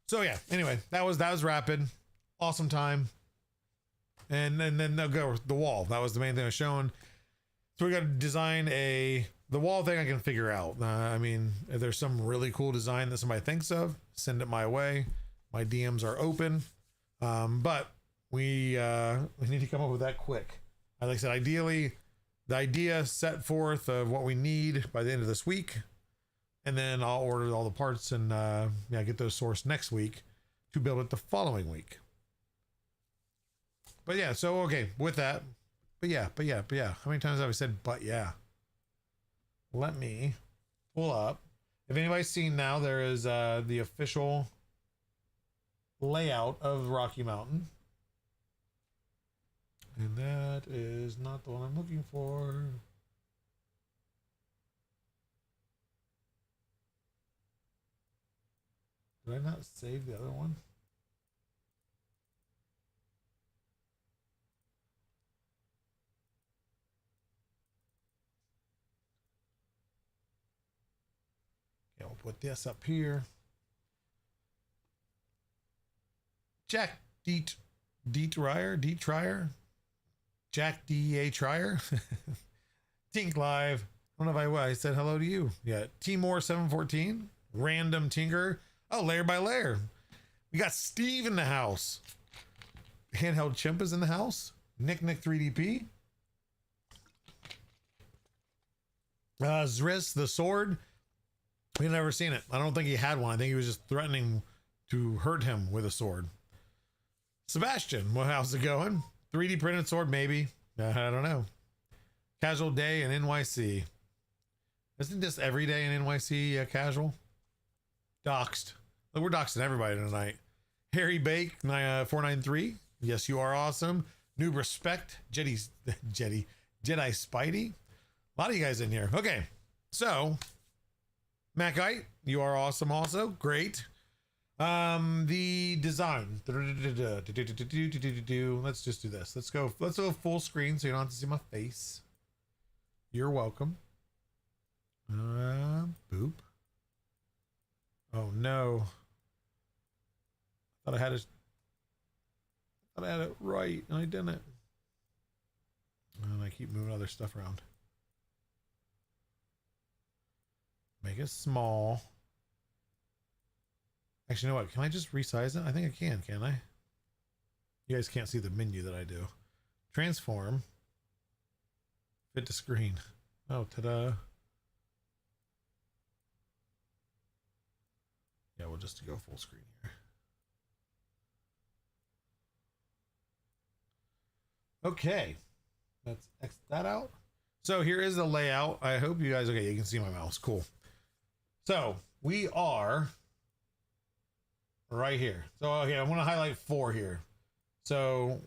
[SPEAKER 1] So yeah, anyway, that was Rapid. Awesome time. And then they'll go the wall. That was the main thing I was showing. So we got to design the wall thing I can figure out. I mean, if there's some really cool design that somebody thinks of, send it my way. My DMs are open. But we need to come up with that quick. Like I said, ideally, the idea set forth of what we need by the end of this week. And then I'll order all the parts and get those sourced next week to build it the following week. But yeah, so okay, with that. But yeah. How many times have I said but yeah? Let me pull up. If anybody's seen now, there is the official layout of Rocky Mountain. And that is not the one I'm looking for. Did I not save the other one? Okay, we'll put this up here. Jack Trier. Jack D.A. Trier. Tink Live. I don't know if I said hello to you. Yeah. Timor 714. Random Tinker. Oh, layer by layer. We got Steve in the house. Handheld Chimp is in the house. Nick 3DP. Zris the sword. We've never seen it. I don't think he had one. I think he was just threatening to hurt him with a sword. Sebastian, how's it going? 3D printed sword, maybe. I don't know. Casual day in NYC. Isn't this every day in NYC casual? Doxed. Look, we're doxing everybody tonight. Harry Bake 493. Yes, you are awesome. Noob Respect. Jedi Spidey. A lot of you guys in here. Okay, so Macite, you are awesome also. Great. The design. Let's just do this. Let's go full screen so you don't have to see my face. You're welcome. Boop. Oh no. I thought I had it right and I didn't. And I keep moving other stuff around. Make it small. Actually, you know what? Can I just resize it? I think I can I? You guys can't see the menu that I do. Transform. Fit to screen. Oh, ta-da. Yeah, we'll just go full screen here. Okay. Let's X that out. So here is the layout. I hope you guys, okay, you can see my mouse. Cool. So we are right here. So okay, I want to highlight 4 here. So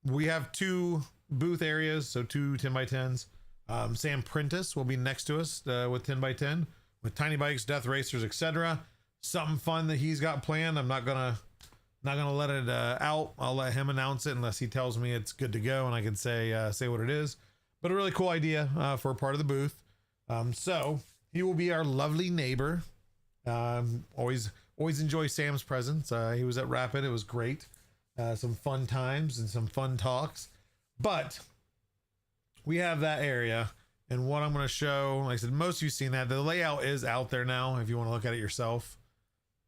[SPEAKER 1] we have 2 booth areas, so 2 10x10s. Sam Prentice will be next to us with 10x10 with tiny bikes, death racers, etc. Something fun that he's got planned. I'm not gonna let it out. I'll let him announce it unless he tells me it's good to go and I can say what it is. But a really cool idea for a part of the booth. So he will be our lovely neighbor. Always enjoy Sam's presence. He was at Rapid. It was great. Some fun times and some fun talks. But we have that area. And what I'm going to show, like I said, most of you've seen that. The layout is out there now if you want to look at it yourself.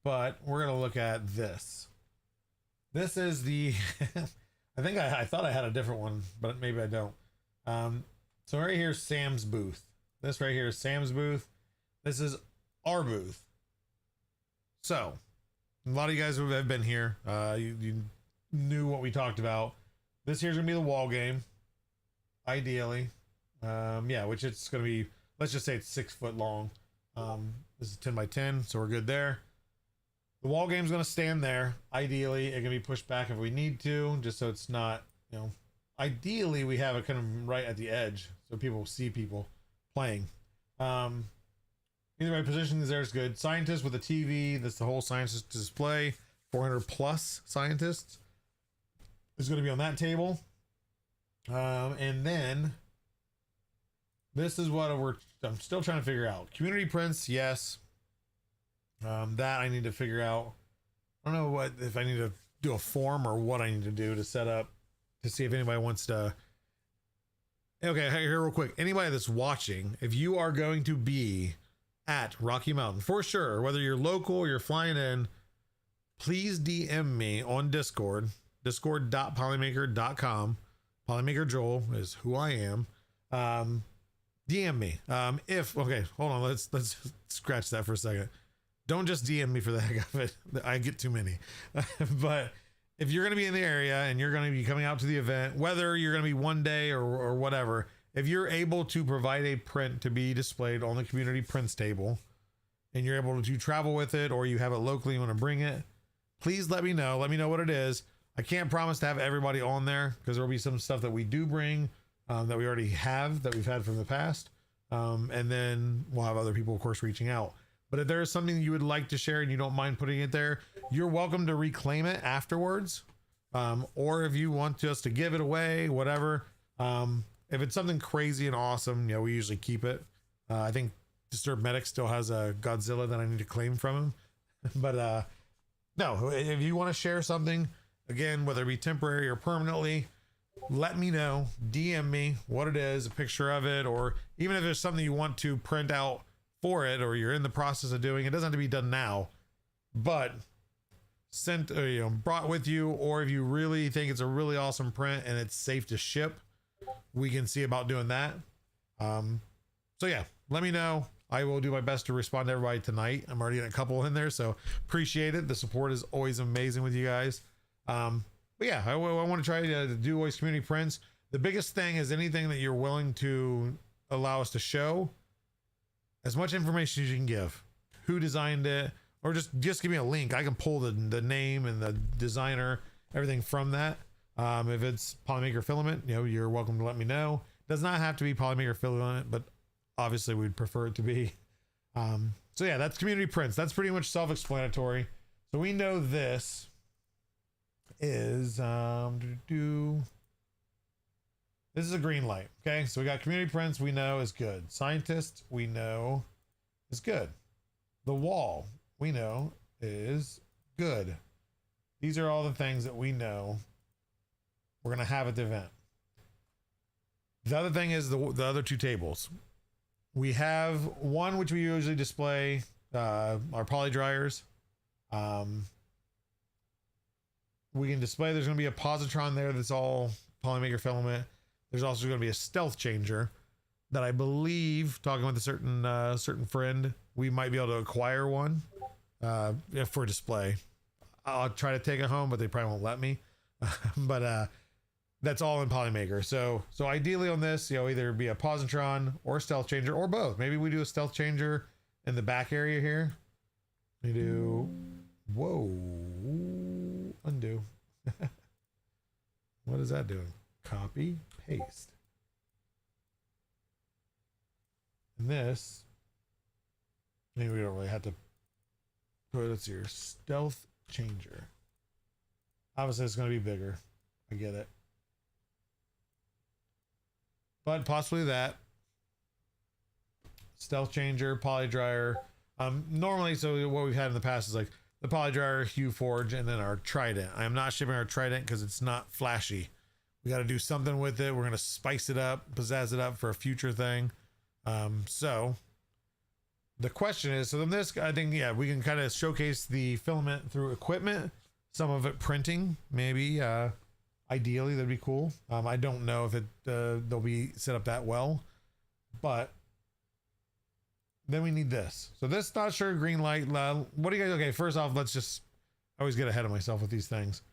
[SPEAKER 1] But we're going to look at this. This is the... I think I thought I had a different one, but maybe I don't. So right here is Sam's booth. This right here is Sam's booth. This is our booth. So, a lot of you guys who have been here, you knew what we talked about. This here's gonna be the wall game, ideally. Yeah, which it's gonna be. Let's just say it's 6 foot long. This is 10x10, so we're good there. The wall game's going to stand there. Ideally, it can be pushed back if we need to, just so it's not, you know, ideally we have it kind of right at the edge so people see people playing. Either way, positioning is there is good. Scientists with a TV, that's the whole scientist display. 400 plus scientists is going to be on that table. And then this is what I'm still trying to figure out. Community prints, yes. That I need to figure out. I don't know if I need to do a form or what I need to do to set up to see if anybody wants to. Okay, here real quick. Anybody that's watching, if you are going to be at Rocky Mountain for sure, whether you're local or you're flying in, please DM me on Discord, discord.polymaker.com. Polymaker Joel is who I am. DM me. Okay, hold on. Let's scratch that for a second. Don't just DM me for the heck of it. I get too many. But if you're going to be in the area and you're going to be coming out to the event, whether you're going to be one day or whatever, if you're able to provide a print to be displayed on the community prints table and you're able to travel with it, or you have it locally, you want to bring it, please let me know. Let me know what it is. I can't promise to have everybody on there because there'll be some stuff that we do bring that we already have, that we've had from the past. And then we'll have other people, of course, reaching out. But if there is something you would like to share and you don't mind putting it there, you're welcome to reclaim it afterwards. Or if you want us to give it away, whatever. If it's something crazy and awesome, you know, we usually keep it. I think Disturbed Medic still has a Godzilla that I need to claim from him. But no, if you want to share something, again, whether it be temporary or permanently, let me know. DM me what it is, a picture of it, or even if there's something you want to print out for it, or you're in the process of doing it, doesn't have to be done now, but sent, brought with you, or if you really think it's a really awesome print and it's safe to ship, we can see about doing that. So yeah, let me know. I will do my best to respond to everybody tonight. I'm already in a couple in there, so appreciate it. The support is always amazing with you guys. But yeah, I want to try to do always community prints. The biggest thing is anything that you're willing to allow us to show, as much information as you can give, who designed it, or just give me a link. I can pull the name and the designer, everything from that. If it's Polymaker Filament, you're welcome to let me know. Does not have to be Polymaker Filament, but obviously we'd prefer it to be. So yeah, that's community prints. That's pretty much self-explanatory. So we know this is this is a green light. Okay, so we got community prints, we know is good. Scientist, we know is good. The wall, we know is good. These are all the things that we know we're gonna have at the event. The other thing is the other two tables. We have one which we usually display our poly dryers. We can display, there's going to be a positron there that's all Polymaker Filament. There's also going to be a stealth changer that I believe, talking with a certain friend, we might be able to acquire one for display. I'll try to take it home, but they probably won't let me. But that's all in Polymaker. So ideally on this, either be a positron or a stealth changer or both. Maybe we do a stealth changer in the back area here. We do, undo. What is that doing? Copy, paste. And this, maybe we don't really have to put, let's see here, stealth changer. Obviously it's going to be bigger. I get it. But possibly that. Stealth changer, poly dryer. Normally, so what we've had in the past is like the poly dryer, Hue Forge, and then our Trident. I am not shipping our Trident because it's not flashy. We got to do something with it. We're going to spice it up, pizzazz it up for a future thing. So the question is, so then this, I think, yeah, we can kind of showcase the filament through equipment, some of it printing, maybe, ideally that'd be cool. I don't know if they'll be set up that well, but then we need this. So this, not sure, green light. What do you guys, okay, first off, let's just, I always get ahead of myself with these things.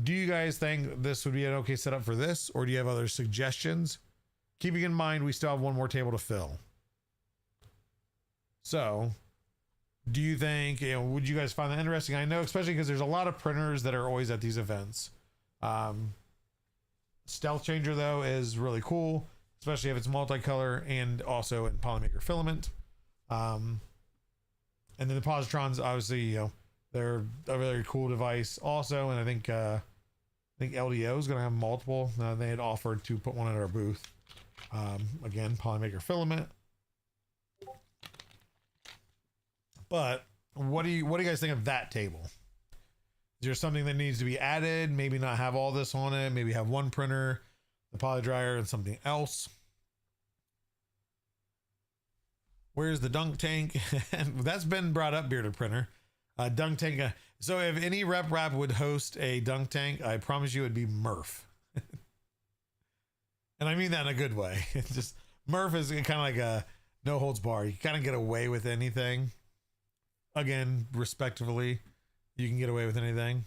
[SPEAKER 1] Do you guys think this would be an okay setup for this, or do you have other suggestions? Keeping in mind, we still have one more table to fill. So Do you think, would you guys find that interesting? I know, especially because there's a lot of printers that are always at these events. Stealth Changer, though, is really cool, especially if it's multicolor and also in Polymaker filament. And then the positrons, obviously, they're a very cool device also. And I think LDO is going to have multiple. They had offered to put one at our booth. Again, Polymaker filament. But what do you guys think of that table? Is there something that needs to be added? Maybe not have all this on it. Maybe have one printer, the poly dryer, and something else. Where's the dunk tank? That's been brought up, Bearded Printer. Dunk tank. So if any rep would host a dunk tank, I promise you it'd be Murph. And I mean that in a good way. It's just Murph is kind of like a no holds bar. You kind of get away with anything. Again, respectively, you can get away with anything.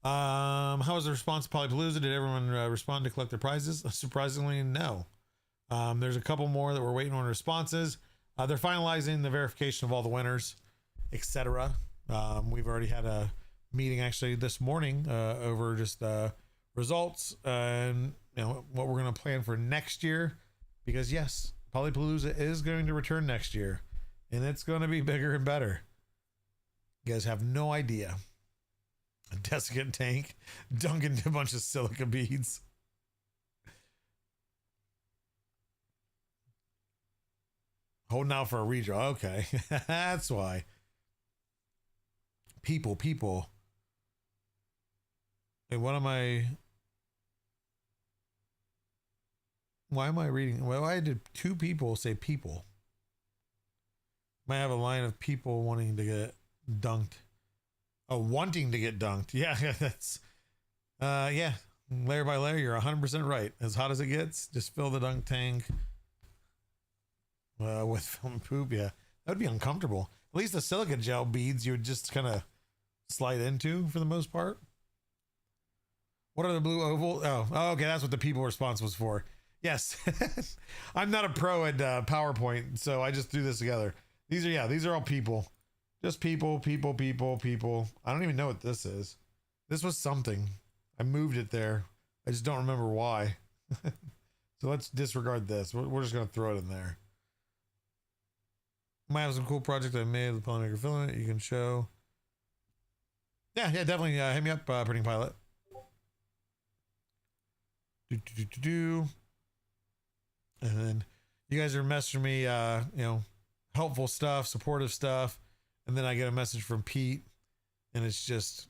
[SPEAKER 1] How was the response to Polypalooza? Did everyone respond to collect their prizes? Surprisingly, no. There's a couple more that we're waiting on responses. They're finalizing the verification of all the winners, etc. We've already had a meeting actually this morning over just the results and what we're going to plan for next year, because yes, Polypalooza is going to return next year. And it's going to be bigger and better. You guys have no idea. A desiccant tank dunked into a bunch of silica beads. Holding out for a redraw. Okay. That's why. People. Hey, what am I... Why am I reading? Well, why did two people say people? Might have a line of people wanting to get dunked. Oh, wanting to get dunked. Yeah, that's yeah. Layer by layer, you're 100% right. As hot as it gets, just fill the dunk tank with film poop. Yeah, that would be uncomfortable. At least the silica gel beads you would just kind of slide into for the most part. What are the blue oval? Oh, okay, that's what the people response was for. Yes. I'm not a pro at PowerPoint, so I just threw this together. These are all people. Just people. I don't even know what this is. This was something. I moved it there. I just don't remember why. So let's disregard this. We're just going to throw it in there. Might have some cool project I made with Polymaker filament you can show. Yeah, definitely. Hit me up, Printing Pilot. And then you guys are messaging me, helpful stuff, supportive stuff, and then I get a message from Pete, and it's just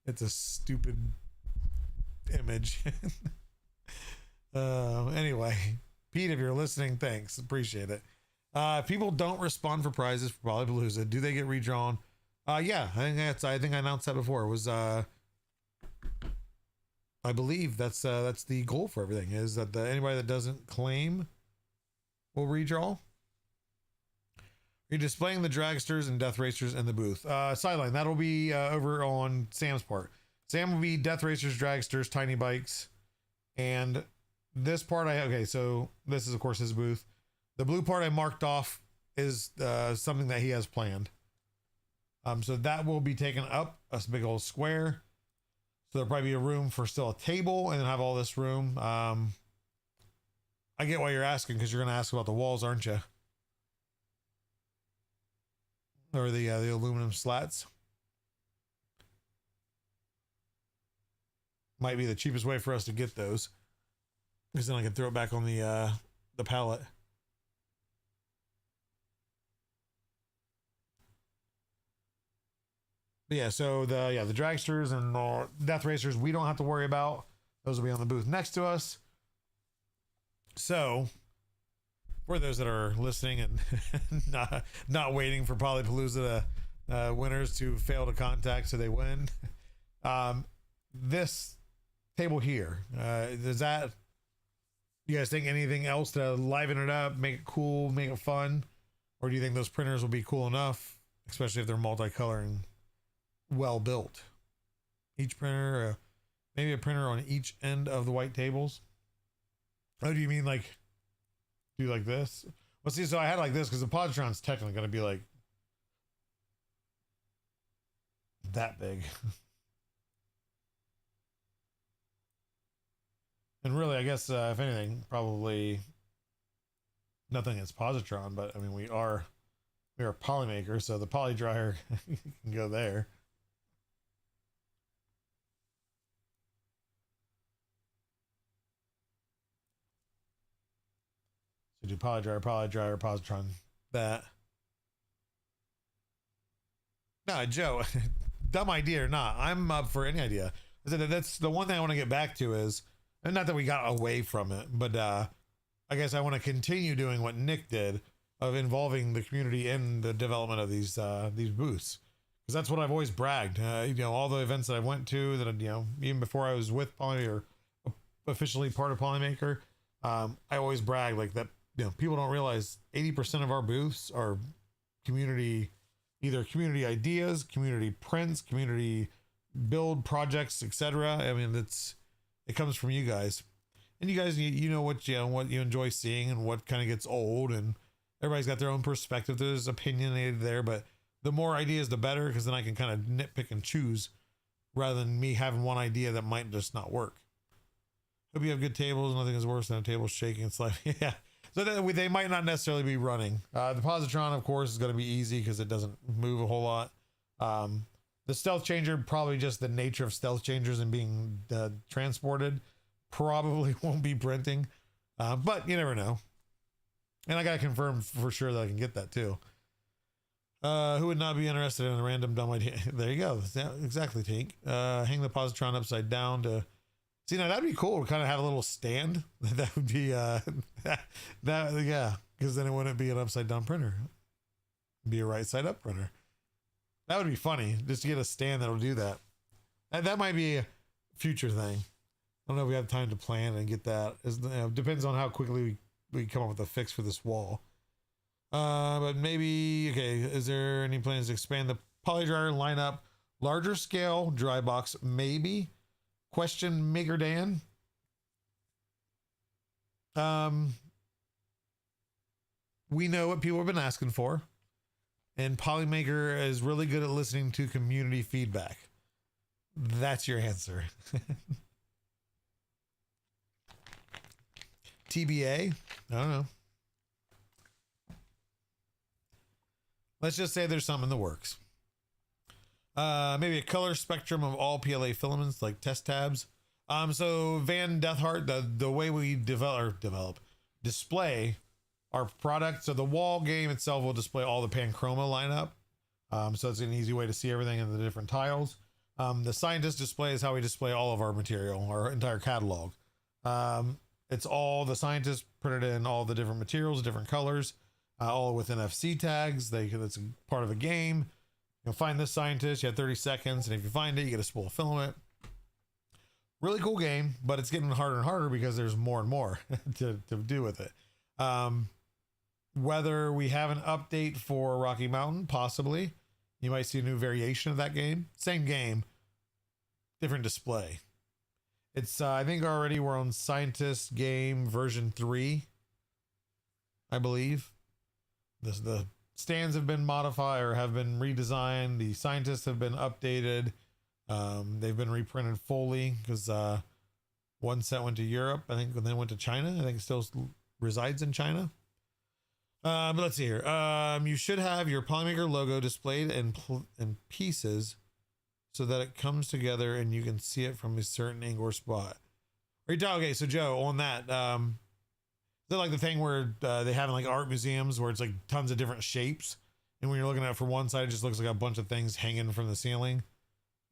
[SPEAKER 1] it's a stupid image. Anyway, Pete, if you're listening, thanks, appreciate it. People don't respond for prizes for Polypalooza. Do they get redrawn? Yeah, I think I announced that before. It was I believe that's the goal for everything, is that anybody that doesn't claim will redraw. You're displaying the dragsters and death racers in the booth. Sideline, that'll be over on Sam's part. Sam will be death racers, dragsters, tiny bikes, and this part so this is of course his booth. The blue part I marked off is something that he has planned. So that will be taken up a big old square. So there'll probably be a room for still a table, and then have all this room. I get why you're asking, because you're going to ask about the walls, aren't you? Or the aluminum slats. Might be the cheapest way for us to get those, because then I can throw it back on the pallet. But yeah, so the dragsters and death racers we don't have to worry about. Those will be on the booth next to us. So for those that are listening and not waiting for Polypalooza winners to fail to contact so they win, this table here, does that, you guys think anything else to liven it up, make it cool, make it fun? Or do you think those printers will be cool enough, especially if they're multicolor and well built? Each printer, maybe a printer on each end of the white tables. Oh, do you mean like do like this? Well, see, so I had like this because the positron's technically going to be like that big. And really, I guess if anything, probably nothing against positron, but I mean we are a polymaker, so the poly dryer can go there. So do poly dryer, positron, that. No, Joe, dumb idea or not, I'm up for any idea. That's the one thing I want to get back to is, and not that we got away from it, but I guess I want to continue doing what Nick did of involving the community in the development of these booths, because that's what I've always bragged. You know, all the events that I went to that, you know, even before I was with Poly or officially part of Polymaker, I always brag like that. You know, people don't realize 80% of our booths are community, either community ideas, community prints, community build projects, etc. I mean, it comes from you guys, and you guys, you know what you enjoy seeing and what kind of gets old, and everybody's got their own perspective. There's opinionated there, but the more ideas, the better, because then I can kind of nitpick and choose rather than me having one idea that might just not work. Hope you have good tables. Nothing is worse than a table shaking and sliding. Yeah. So they might not necessarily be running. The positron, of course, is going to be easy because it doesn't move a whole lot. The stealth changer, probably just the nature of stealth changers and being transported, probably won't be printing. But you never know. And I got to confirm for sure that I can get that too. Who would not be interested in a random dumb idea? There you go. Exactly, Tink. Hang the positron upside down to... See, now that'd be cool to kind of have a little stand. That would be, yeah, because then it wouldn't be an upside down printer. It'd be a right side up printer. That would be funny, just to get a stand that'll do that. That might be a future thing. I don't know if we have time to plan and get that. It depends on how quickly we come up with a fix for this wall. But maybe, okay, is there any plans to expand the poly dryer lineup? Larger scale dry box, maybe? Question Maker Dan. We know what people have been asking for, and Polymaker is really good at listening to community feedback. That's your answer. TBA? I don't know. Let's just say there's something in the works. Maybe a color spectrum of all PLA filaments, like test tabs. So Van Deathheart, the way we display our product. So the wall game itself will display all the Pancroma lineup. So it's an easy way to see everything in the different tiles. The scientist display is how we display all of our material, our entire catalog. It's all the scientists printed in all the different materials, different colors, all with NFC tags. That's a part of a game. You'll find this scientist, you have 30 seconds, and if you find it, you get a spool of filament. Really cool game, but it's getting harder and harder because there's more and more to do with it. Whether we have an update for Rocky Mountain, possibly. You might see a new variation of that game. Same game, different display. It's, I think already we're on Scientist game version 3, I believe. The stands have been modified or have been redesigned. The scientists have been updated. They've been reprinted fully because one set went to Europe, I think, and then went to China. I think it still resides in China. But let's see here. You should have your Polymaker logo displayed in pieces so that it comes together and you can see it from a certain angle or spot. Okay, so Joe, on that, is it like the thing where they have in like art museums where it's like tons of different shapes, and when you're looking at it from one side, it just looks like a bunch of things hanging from the ceiling,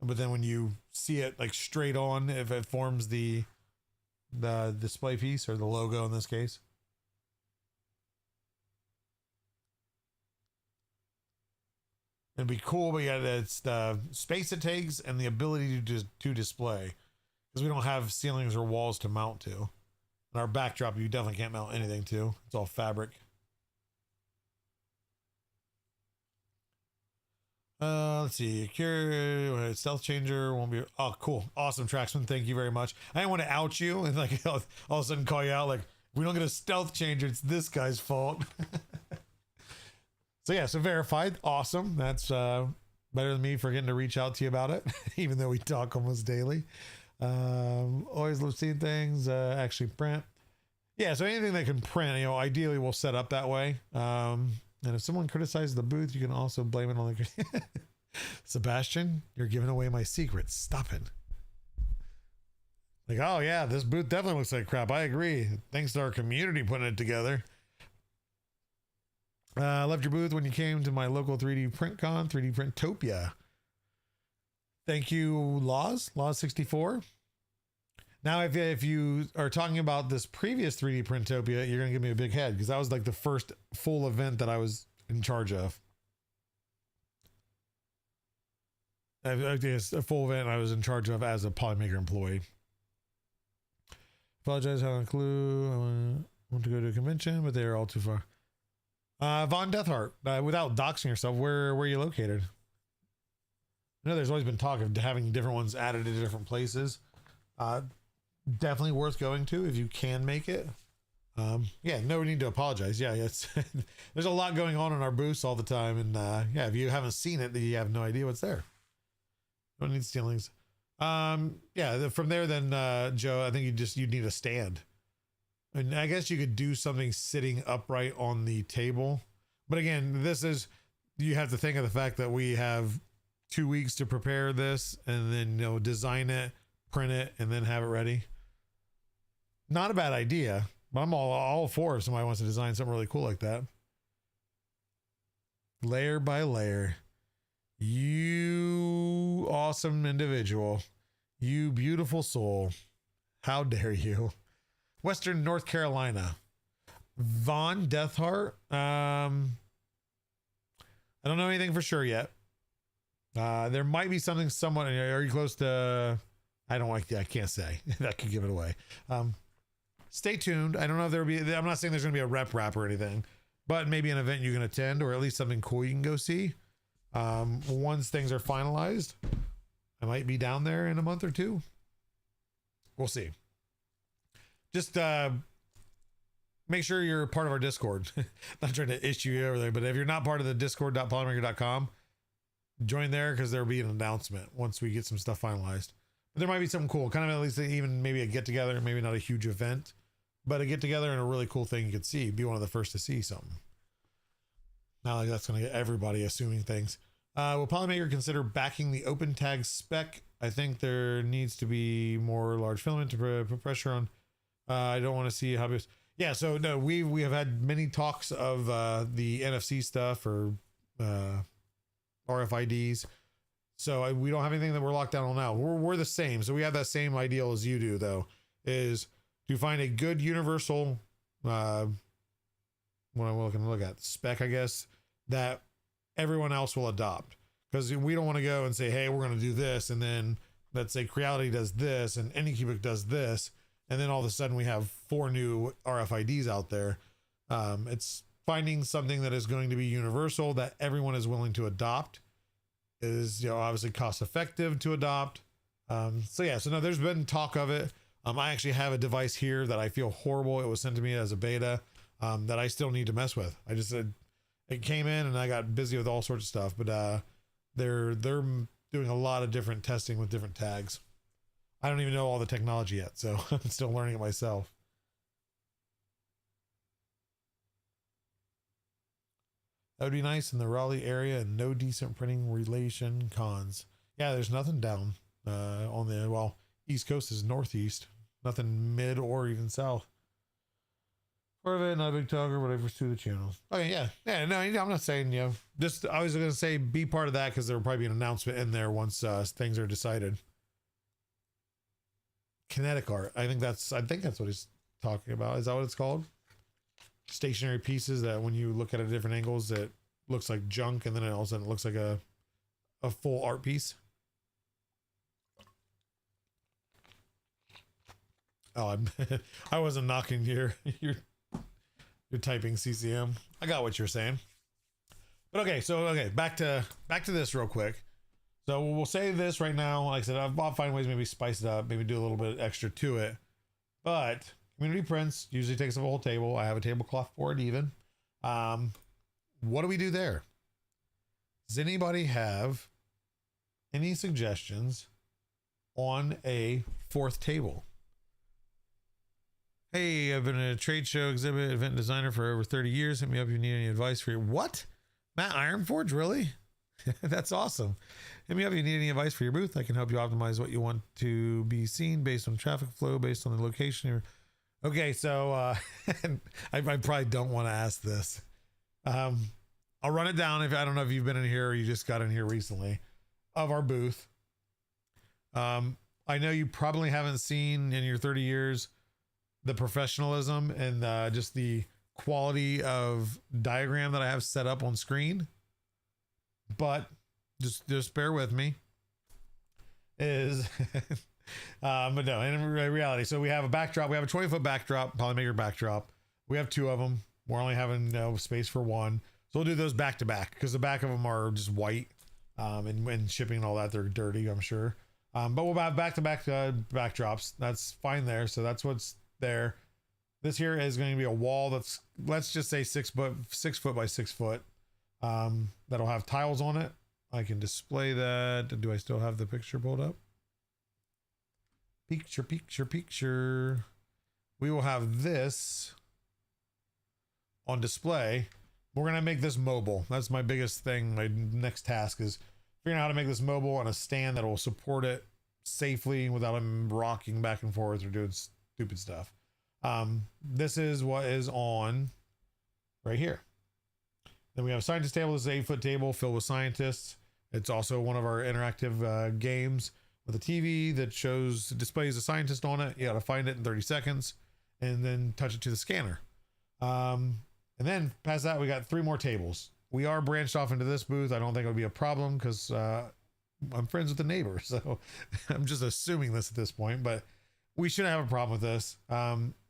[SPEAKER 1] but then when you see it like straight on, if it forms the display piece or the logo in this case. It'd be cool, but yeah, it's the space it takes and the ability to display, because we don't have ceilings or walls to mount to. And our backdrop, you definitely can't mount anything to. It's all fabric. Let's see. Stealth changer won't be. Oh, cool. Awesome, Traxman. Thank you very much. I didn't want to out you and like all of a sudden call you out. Like, if we don't get a stealth changer, it's this guy's fault. So yeah, so verified. Awesome. That's better than me forgetting to reach out to you about it, even though we talk almost daily. Always love seeing things actually print. Yeah, so anything that can print, ideally we'll set up that way. And if someone criticizes the booth, you can also blame it on the Sebastian, you're giving away my secrets. Stop it. Like, oh yeah, this booth definitely looks like crap. I agree. Thanks to our community putting it together. Left your booth when you came to my local 3D print con, 3D Printopia. Thank you, Laws64. Now, if you are talking about this previous 3D Printopia, you're going to give me a big head because that was like the first full event that I was in charge of. I guess a full event I was in charge of as a Polymaker employee. Apologize, I have a clue. I want to go to a convention, but they're all too far. Von Deathheart, without doxing yourself, where are you located? I know there's always been talk of having different ones added to different places. Definitely worth going to if you can make it. Yeah, no need to apologize. Yeah, it's there's a lot going on in our booths all the time, and yeah, if you haven't seen it, then you have no idea what's there. Don't need stealings. Yeah, from there, then Joe, I think you need a stand. And I guess you could do something sitting upright on the table. But again, you have to think of the fact that we have 2 weeks to prepare this and then, design it, print it, and then have it ready. Not a bad idea, but I'm all for if somebody wants to design something really cool like that. Layer by layer. You awesome individual. You beautiful soul. How dare you? Western North Carolina. Von Deathheart. I don't know anything for sure yet. There might be something somewhat. Are you close to? I can't say. That could give it away. Stay tuned. I don't know if there'll be. I'm not saying there's going to be a rep wrap or anything, but maybe an event you can attend, or at least something cool you can go see. Once things are finalized, I might be down there in a month or two. We'll see. Just make sure you're part of our Discord. Not trying to issue you over there, but if you're not part of the discord.polymaker.com, join there because there'll be an announcement once we get some stuff finalized. But there might be something cool, kind of at least even maybe a get together, maybe not a huge event, but a get together and a really cool thing you could see. Be one of the first to see something. Not like that's going to get everybody assuming things. Will Polymaker consider backing the open tag spec? I think there needs to be more large filament to put pressure on. I don't want to see hobbyists. Yeah, so no, we have had many talks of the NFC stuff or RFIDs. So we don't have anything that we're locked down on now. We're the same. So we have that same ideal as you do, though, is to find a good universal, what I'm looking to look at, spec, I guess, that everyone else will adopt. Because we don't want to go and say, hey, we're going to do this. And then let's say Creality does this and Anycubic does this. And then all of a sudden we have 4 new RFIDs out there. It's finding something that is going to be universal that everyone is willing to adopt. Is obviously cost effective to adopt. So no, there's been talk of it. I actually have a device here that I feel horrible. It was sent to me as a beta that I still need to mess with. I just said it came in and I got busy with all sorts of stuff. But they're doing a lot of different testing with different tags. I don't even know all the technology yet, so I'm still learning it myself. That would be nice in the Raleigh area and no decent printing relation cons. Yeah, there's nothing down on the, East Coast is northeast. Nothing mid or even south. Part of it, not a big talker, but I pursue the channels. Okay, yeah. Yeah, no, I'm not saying, just, I was going to say be part of that because there will probably be an announcement in there once things are decided. Kinetic art. I think that's what he's talking about. Is that what it's called? Stationary pieces that when you look at it at different angles, it looks like junk, and then all of a sudden it looks like a full art piece. Oh, I wasn't knocking your typing CCM. I got what you're saying. But okay, back to this real quick. So we'll say this right now. Like I said, I'll find ways maybe spice it up, maybe do a little bit extra to it. But community prints usually takes up a whole table. I have a tablecloth for it even. what do we do there? Does anybody have any suggestions on a fourth table? Hey, I've been a trade show exhibit event designer for over 30 years. Hit me up if you need any advice for your what? Matt Ironforge, really? That's awesome. Hit me up if you need any advice for your booth. I can help you optimize what you want to be seen based on traffic flow, based on the location. Okay, so I probably don't want to ask this. I'll run it down. If I don't know if you've been in here or you just got in here recently of our booth. I know you probably haven't seen in your 30 years the professionalism and just the quality of diagram that I have set up on screen, but just bear with me. But no, in reality, so we have a backdrop. We have a 20-foot backdrop, polymaker backdrop. We have two of them. We're only having space for one. So we'll do those back to back because the back of them are just white. And when shipping and all that, they're dirty, I'm sure. But we'll have back to back backdrops. That's fine there. So that's what's there. This here is going to be a wall that's, let's just say 6 foot by 6 foot. That'll have tiles on it. I can display that. Do I still have the picture pulled up? Picture. We will have this on display. We're going to make this mobile. That's my biggest thing. My next task is figuring out how to make this mobile on a stand that will support it safely without them rocking back and forth or doing stupid stuff. This is what is on right here. Then we have a scientist table. This is an 8-foot table filled with scientists. It's also one of our interactive games with a TV that displays a scientist on it. You got to find it in 30 seconds and then touch it to the scanner. And then past that, we got 3 more tables. We are branched off into this booth. I don't think it would be a problem because I'm friends with the neighbor. So I'm just assuming this at this point, but we shouldn't have a problem with this.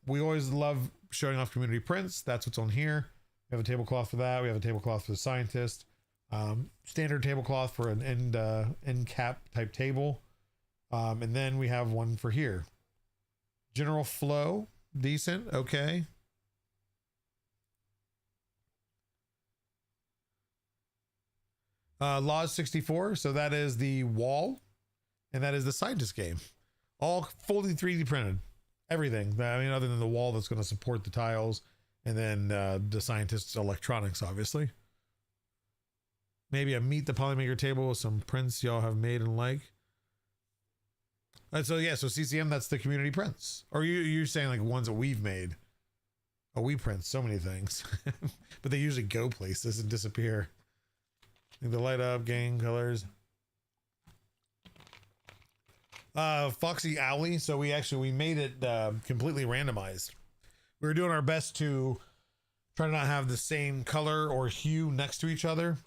[SPEAKER 1] We always love showing off community prints. That's what's on here. We have a tablecloth for that. We have a tablecloth for the scientist. Standard tablecloth for an end cap type table. And then we have one for here. General flow, decent, okay. Laws 64, so that is the wall, and that is the scientist game. All fully 3D printed. Everything. I mean, other than the wall that's going to support the tiles, and then the scientist's electronics, obviously. Maybe a meet the polymaker table with some prints y'all have made and like. So yeah, so CCM, that's the community prints. Or you're saying like ones that we've made. Oh, we print so many things. But they usually go places and disappear. The light up, gang colors. Foxy Owly. So we made it completely randomized. We were doing our best to try to not have the same color or hue next to each other,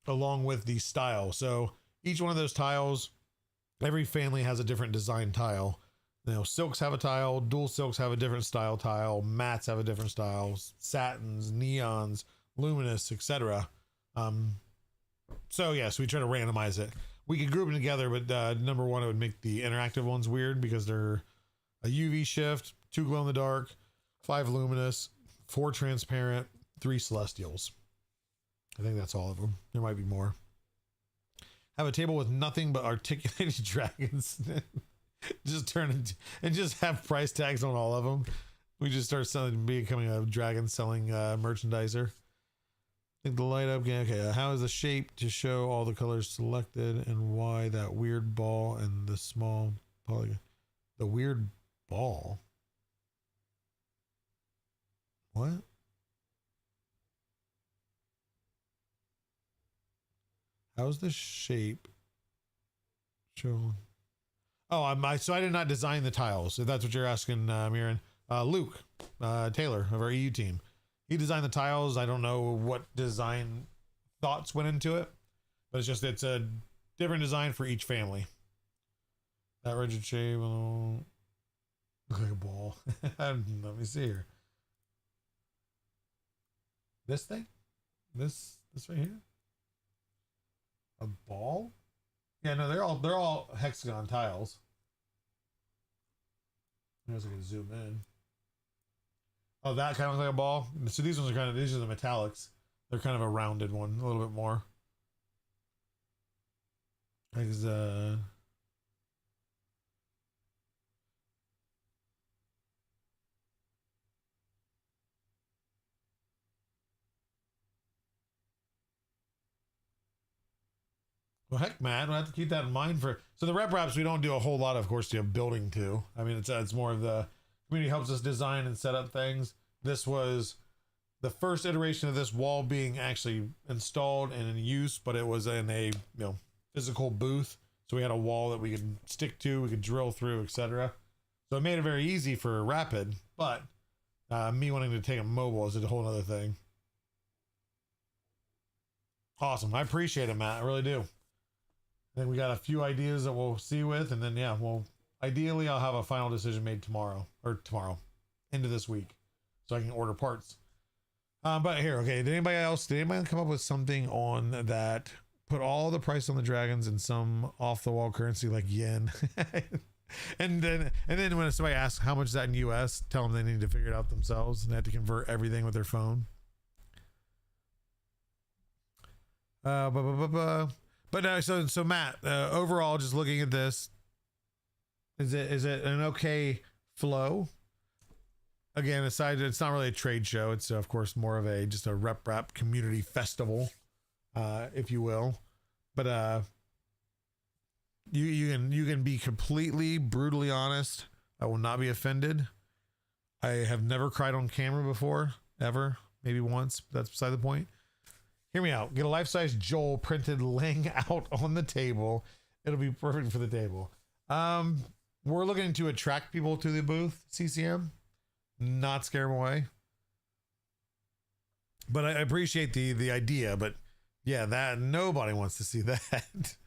[SPEAKER 1] along with the style. So each one of those tiles, every family has a different design tile. You know, silks have a tile, dual silks have a different style tile, mattes have a different style, satins, neons, luminous, etc. So yes, we try to randomize it. We could group them together, but number one, it would make the interactive ones weird because they're a UV shift, 2 glow in the dark, 5 luminous, 4 transparent, 3 celestials. I think that's all of them. There might be more. Have a table with nothing but articulated dragons. Just turn it and just have price tags on all of them. We just start becoming a dragon selling merchandiser. I think the light up game. Okay, how is the shape to show all the colors selected and why that weird ball and the small polygon? The weird ball? What? How's the shape shown? Oh, so I did not design the tiles. If that's what you're asking, Miran. Luke Taylor of our EU team. He designed the tiles. I don't know what design thoughts went into it, but it's a different design for each family. That rigid shape will look like a ball. Let me see here. This thing? This right here? A ball? Yeah, no, they're all hexagon tiles. Here's I can zoom in. Oh, that kind of looks like a ball. So these are the metallics. They're kind of a rounded one, a little bit more. Like, well, heck, Matt, we'll have to keep that in mind for. So the rep wraps we don't do a whole lot, of course, to building to. I mean, it's more of the community helps us design and set up things. This was the first iteration of this wall being actually installed and in use, but it was in a physical booth. So we had a wall that we could stick to, we could drill through, etc. So it made it very easy for Rapid, but me wanting to take a mobile is a whole other thing. Awesome. I appreciate it, Matt. I really do. Then we got a few ideas that we'll see with, and then ideally I'll have a final decision made tomorrow, into this week, so I can order parts. But here, okay, did anybody come up with something on that, put all the price on the dragons and some off the wall currency like yen? and then when somebody asks how much is that in US, tell them they need to figure it out themselves and they have to convert everything with their phone. So Matt, overall, just looking at this, is it an okay flow? Again, aside, it's not really a trade show. It's of course more of just a rep rap community festival, if you will. But you can be completely brutally honest. I will not be offended. I have never cried on camera before, ever. Maybe once, but that's beside the point. Hear me out. Get a life-size Joel printed laying out on the table. It'll be perfect for the table. We're looking to attract people to the booth, CCM, not scare them away. But I appreciate the idea, but yeah, that nobody wants to see that.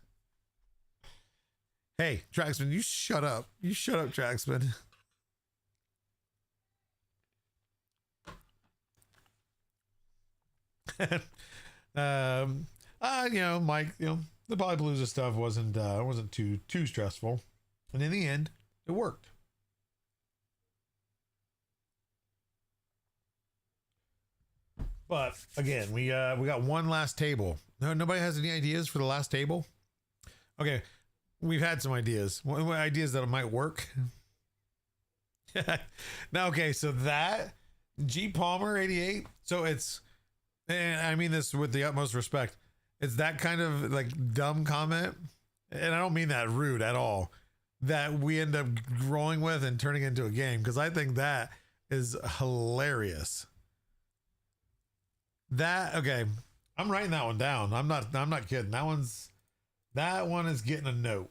[SPEAKER 1] Hey, Traxman, you shut up. You shut up, Traxman. Mike, the Polypalooza stuff wasn't too stressful, and in the end, it worked. But again, we got one last table. No, nobody has any ideas for the last table. Okay, we've had some ideas. Ideas that might work. Now, okay, so that G Palmer 88. So it's. And I mean this with the utmost respect. It's that kind of like dumb comment, and I don't mean that rude at all, that we end up growing with and turning into a game, because I think that is hilarious. Okay, I'm writing that one down. I'm not kidding. That one is getting a note.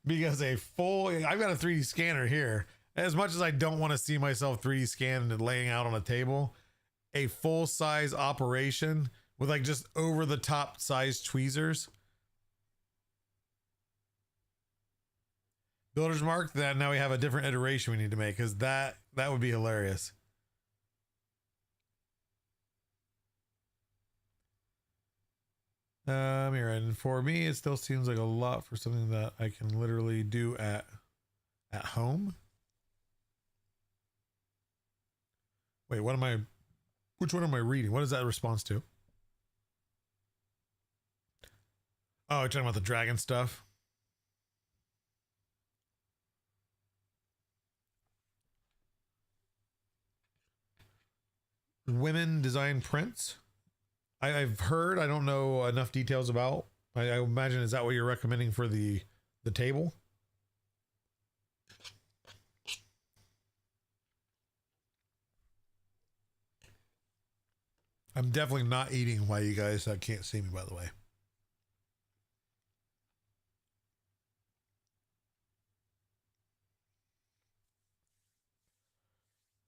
[SPEAKER 1] Because I've got a 3D scanner here. As much as I don't want to see myself 3D scanned and laying out on a table, a full-size operation with like just over-the-top size tweezers. Builder's mark. That now we have a different iteration we need to make, because that would be hilarious. Here, and for me, it still seems like a lot for something that I can literally do at home. Wait, which one am I reading? What is that response to? Oh, you're talking about the dragon stuff. Women design prints. I've heard, I don't know enough details about. I imagine, is that what you're recommending for the table? I'm definitely not eating while you guys can't see me, by the way.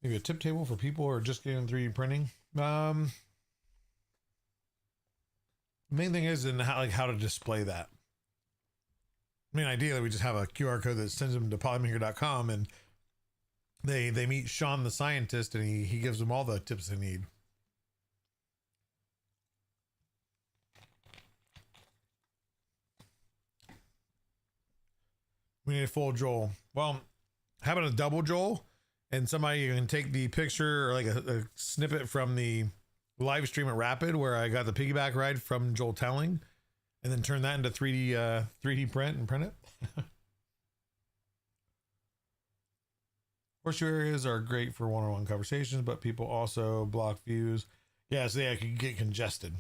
[SPEAKER 1] Maybe a tip table for people who are just getting 3D printing. The main thing is how to display that. I mean, ideally, we just have a QR code that sends them to polymaker.com, and they meet Sean the scientist, and he gives them all the tips they need. We need a full Joel. Well, how about a double Joel? And somebody can take the picture, or like a snippet from the live stream at Rapid where I got the piggyback ride from Joel Telling and then turn that into 3D print and print it. Horseshoe areas are great for one-on-one conversations, but people also block views. Yeah, so they could get congested.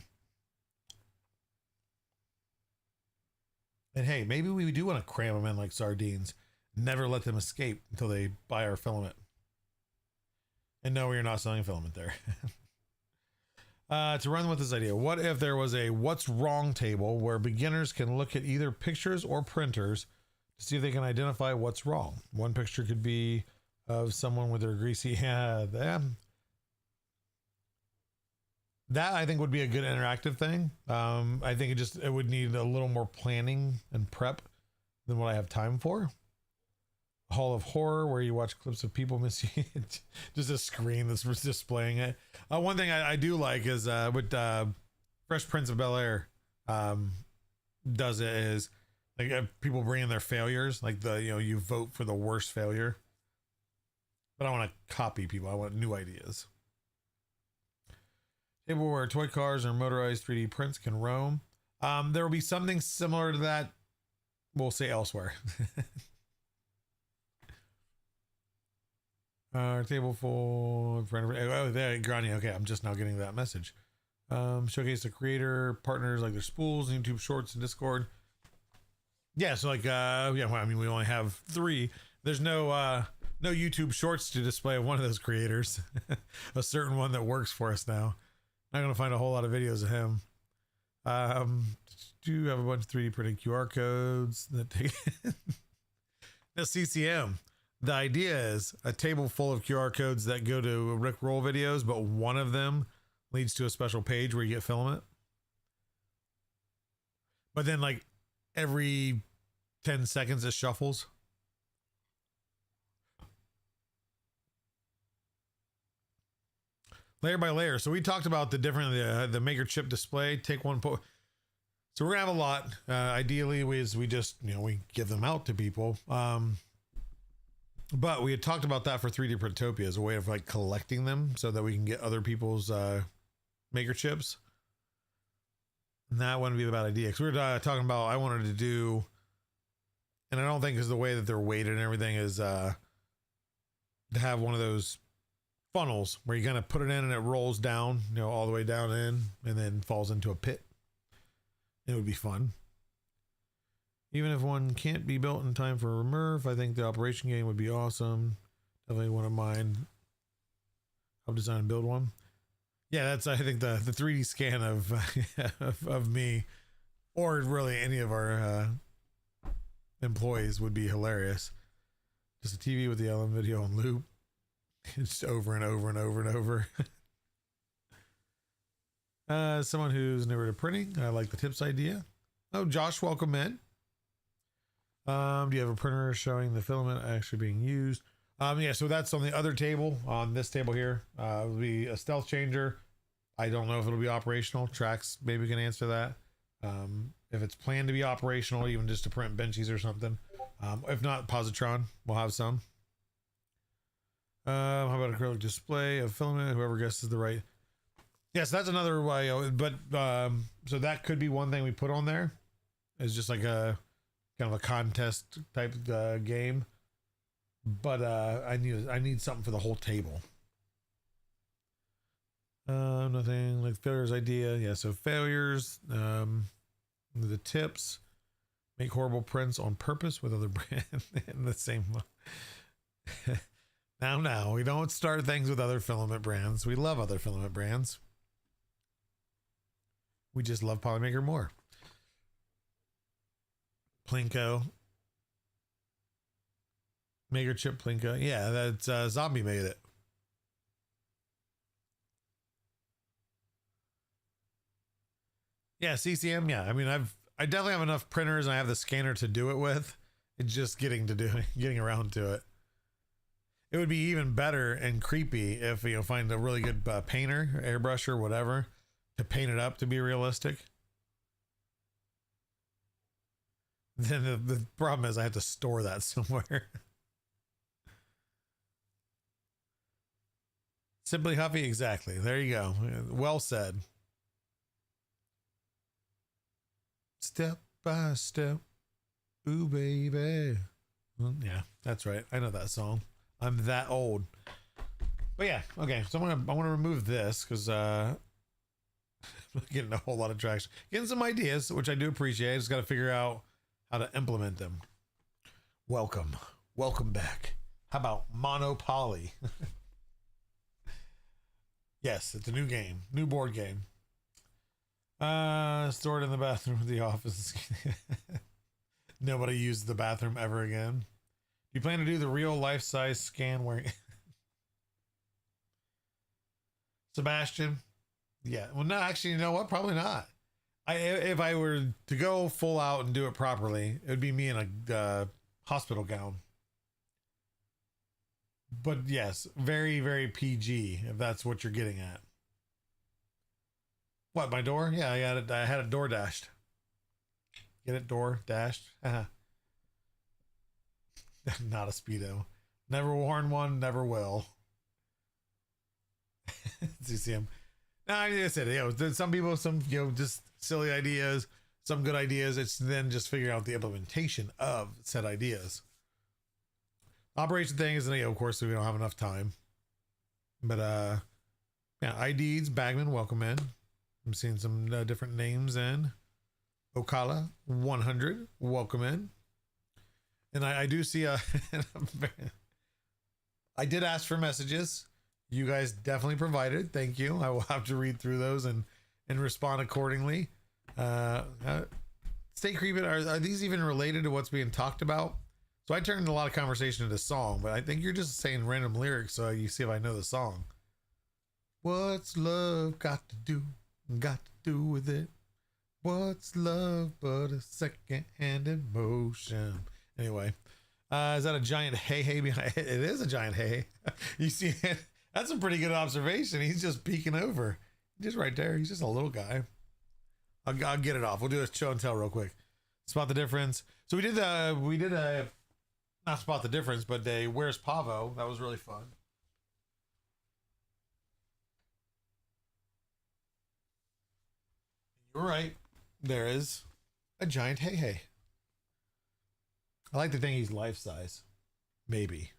[SPEAKER 1] And hey, maybe we do want to cram them in like sardines. Never let them escape until they buy our filament. And no, we are not selling filament there. To run with this idea, what if there was a what's wrong table where beginners can look at either pictures or printers to see if they can identify what's wrong? One picture could be of someone with their greasy hand. That I think would be a good interactive thing. I think it would need a little more planning and prep than what I have time for. Hall of Horror, where you watch clips of people missing just a screen that's displaying it. One thing I do like is what Fresh Prince of Bel-Air does it is like people bring in their failures, like you vote for the worst failure. But I want to copy people. I want new ideas. Table where toy cars or motorized 3D prints can roam. There will be something similar to that. We'll say elsewhere. Table full of oh, there, Granny. Okay, I'm just now getting that message. Showcase the creator partners like their spools, YouTube Shorts, and Discord. Yeah, so like yeah, well, I mean we only have 3. There's no YouTube Shorts to display of one of those creators. A certain one that works for us now. Not gonna find a whole lot of videos of him. Do have a bunch of 3D printed QR codes that take the CCM. The idea is a table full of QR codes that go to Rick Roll videos, but one of them leads to a special page where you get filament. But then like every 10 seconds it shuffles. Layer by layer. So we talked about the different, the maker chip display, take one. So we're gonna have a lot. Ideally we just, we give them out to people. But we had talked about that for 3D Printopia as a way of like collecting them so that we can get other people's maker chips. And that wouldn't be a bad idea. Because we were talking about, I wanted to do, and I don't think is the way that they're weighted and everything is to have one of those funnels where you're going to put it in and it rolls down, all the way down in and then falls into a pit. It would be fun. Even if one can't be built in time for RMRRF, I think the operation game would be awesome. Definitely wouldn't mind. I'll design and build one. Yeah, that's I think the 3D scan of of me, or really any of our employees would be hilarious. Just a TV with the LM video on loop, just over and over and over and over. Someone who's newer to printing, I like the tips idea. Oh, Josh, welcome in. Do you have a printer showing the filament actually being used? Yeah, so that's on the other table. On this table here, will be a stealth changer. I don't know if it'll be operational. Trax maybe can answer that. If it's planned to be operational, even just to print benchies or something. If not, positron, we'll have some. How about acrylic display of filament? Whoever guesses the right. Yes, that's another way. But so that could be one thing we put on there. Is just like a kind of a contest type game. But I need something for the whole table. Nothing like failures idea. Yeah, so failures. The tips. Make horrible prints on purpose with other brands in the same one. Now, we don't start things with other filament brands. We love other filament brands. We just love Polymaker more. Plinko. Maker chip Plinko. Yeah, that's Zombie made it. Yeah, CCM. Yeah, I mean, I definitely have enough printers and I have the scanner to do it with. It's just getting around to it. It would be even better and creepy if find a really good painter, airbrusher, whatever, to paint it up to be realistic. Then the problem is I have to store that somewhere. Simply Huffy, exactly. There you go. Well said. Step by step, ooh baby. Well, yeah, that's right. I know that song. I'm that old. But yeah, okay. So I want to remove this because I'm not getting a whole lot of traction. Getting some ideas, which I do appreciate. I just got to figure out how to implement them. Welcome back. How about Monopoly? Yes, it's a new game, new board game. Stored in the bathroom of the office. Nobody used the bathroom ever again. You plan to do the real life-size scan wearing Sebastian? Yeah. Well, no, actually, you know what? Probably not. If I were to go full out and do it properly, it would be me in a hospital gown. But yes, very, very PG, if that's what you're getting at. What, my door? Yeah, I had a door dashed. Get it? Door dashed? Not a Speedo. Never worn one, never will. Do you see him? No, I said, some people, just silly ideas, some good ideas. It's then just figuring out the implementation of said ideas. Operation thing is, of course, we don't have enough time. But, yeah, IDs, Bagman, welcome in. I'm seeing some different names in. Ocala, 100, welcome in. And I do see I did ask for messages. You guys definitely provided. Thank you. I will have to read through those and respond accordingly. Stay creeping. Are these even related to what's being talked about? So I turned a lot of conversation into song, but I think you're just saying random lyrics so you see if I know the song. What's love got to do with it? What's love but a second-hand emotion? Anyway, is that a giant hey behind? It is a giant hey. You see it? That's a pretty good observation. He's just peeking over. Just right there. He's just a little guy. I'll get it off. We'll do a show and tell real quick. Spot the difference. So we did a not spot the difference, but a Where's Pavo? That was really fun. You're right. There is a giant hey. I like to think he's life size. Maybe.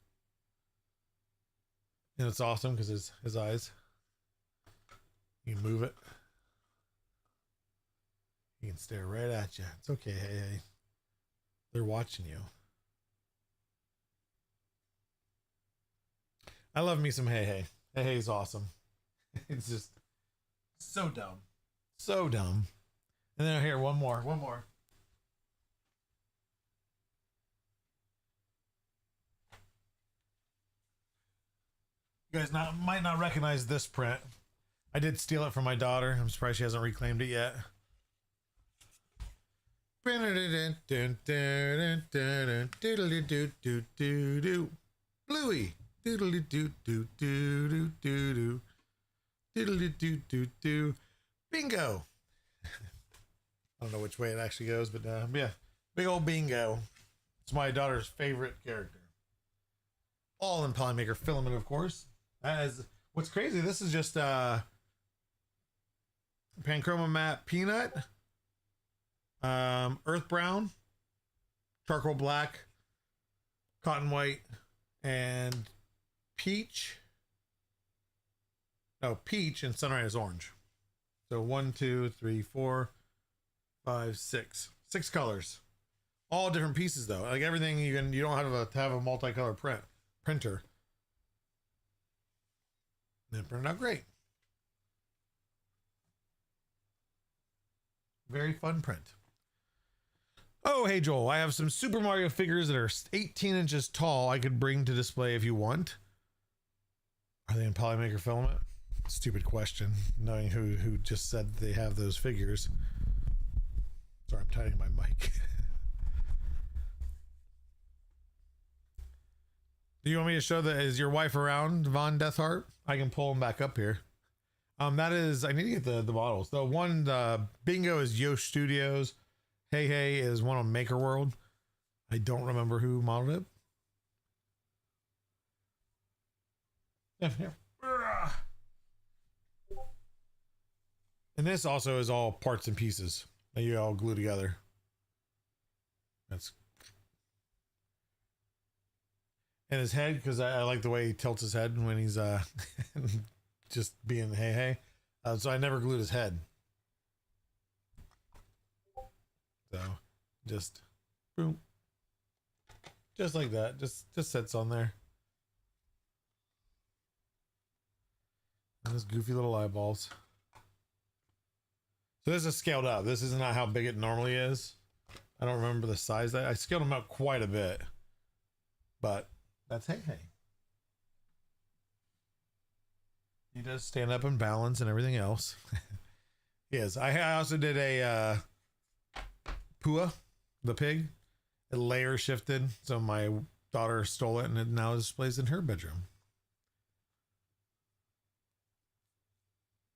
[SPEAKER 1] And it's awesome because his eyes. You can move it. He can stare right at you. It's okay, hey. They're watching you. I love me some hey. Hey is awesome. It's just so dumb. So dumb. And then here, one more. You guys might not recognize this print. I did steal it from my daughter. I'm surprised she hasn't reclaimed it yet. Bluey. Bingo. I don't know which way it actually goes, but yeah, big old bingo. It's my daughter's favorite character. All in Polymaker filament, of course. As what's crazy, this is just Pancroma matte peanut, earth brown, charcoal black, cotton white, and peach. No, peach and sunrise orange. So 1, 2, 3, 4, 5, 6. 6 colors. All different pieces though. Like everything you don't have to have a multicolor printer. And it turned out great. Very fun print. Oh, hey Joel, I have some Super Mario figures that are 18 inches tall I could bring to display if you want. Are they in Polymaker filament? Stupid question, knowing who just said they have those figures. Sorry, I'm tightening my mic. Do you want me to show is your wife around, Von Deathheart? I can pull them back up here. That is, I need to get the models. The one, Bingo is Yosh Studios. Hey is one on Maker World. I don't remember who modeled it. Yeah. And this also is all parts and pieces that you all glue together. That's and his head, because I like the way he tilts his head when he's just being hey. So I never glued his head. So just boom. Just like that. Just sits on there. And his goofy little eyeballs. So this is scaled up. This is not how big it normally is. I don't remember the size. I scaled him up quite a bit. But that's hey. He does stand up and balance and everything else. Yes. I also did a Pua, the pig. It layer shifted. So my daughter stole it and it now displays in her bedroom.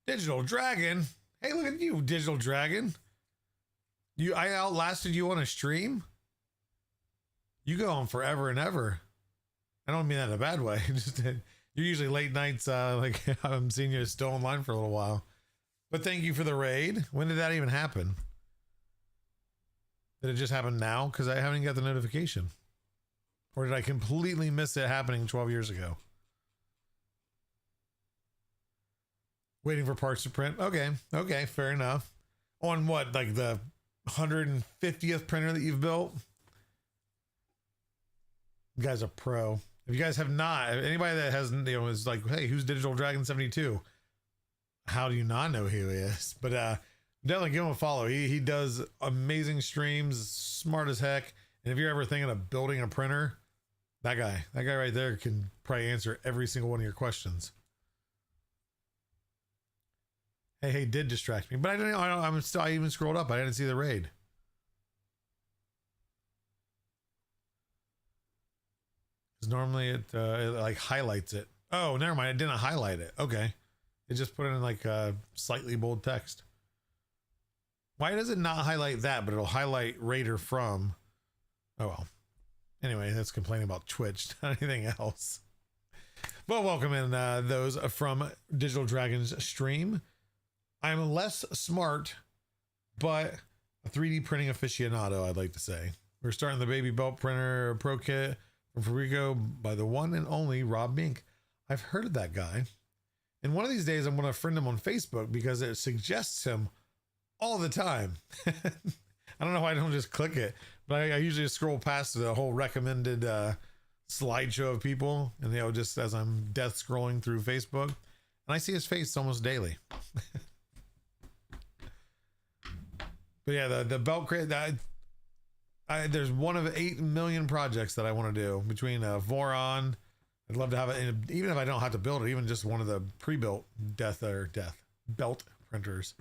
[SPEAKER 1] Digital Dragon. Hey, look at you, Digital Dragon. I outlasted you on a stream. You go on forever and ever. I don't mean that in a bad way. Just you're usually late nights. Like I'm seeing you still online for a little while. But thank you for the raid. When did that even happen? Did it just happen now? Because I haven't got the notification. Or did I completely miss it happening 12 years ago? Waiting for parts to print. Okay, fair enough. On what, like the 150th printer that you've built? You guys are pro. If you guys have not, anybody that hasn't, is like, hey, who's Digital Dragon 72? How do you not know who he is? But definitely give him a follow. He does amazing streams, smart as heck. And if you're ever thinking of building a printer, that guy right there can probably answer every single one of your questions. Hey, did distract me, but I even scrolled up. I didn't see the raid. Because normally it like highlights it. Oh, never mind. It didn't highlight it. Okay. It just put it in like slightly bold text. Why does it not highlight that, but it'll highlight Raider from? Oh, well. Anyway, that's complaining about Twitch, not anything else. Well, welcome in those from Digital Dragon's stream. I'm less smart, but a 3D printing aficionado, I'd like to say. We're starting the Baby Belt Printer Pro Kit from Fabrico by the one and only Rob Mink. I've heard of that guy. And one of these days, I'm going to friend him on Facebook because it suggests him all the time. I don't know why I don't just click it, but I usually scroll past the whole recommended slideshow of people. And, just as I'm death scrolling through Facebook, and I see his face almost daily. But yeah, the belt crate, there's one of 8 million projects that I want to do between Voron. I'd love to have it, even if I don't have to build it, even just one of the pre-built death belt printers.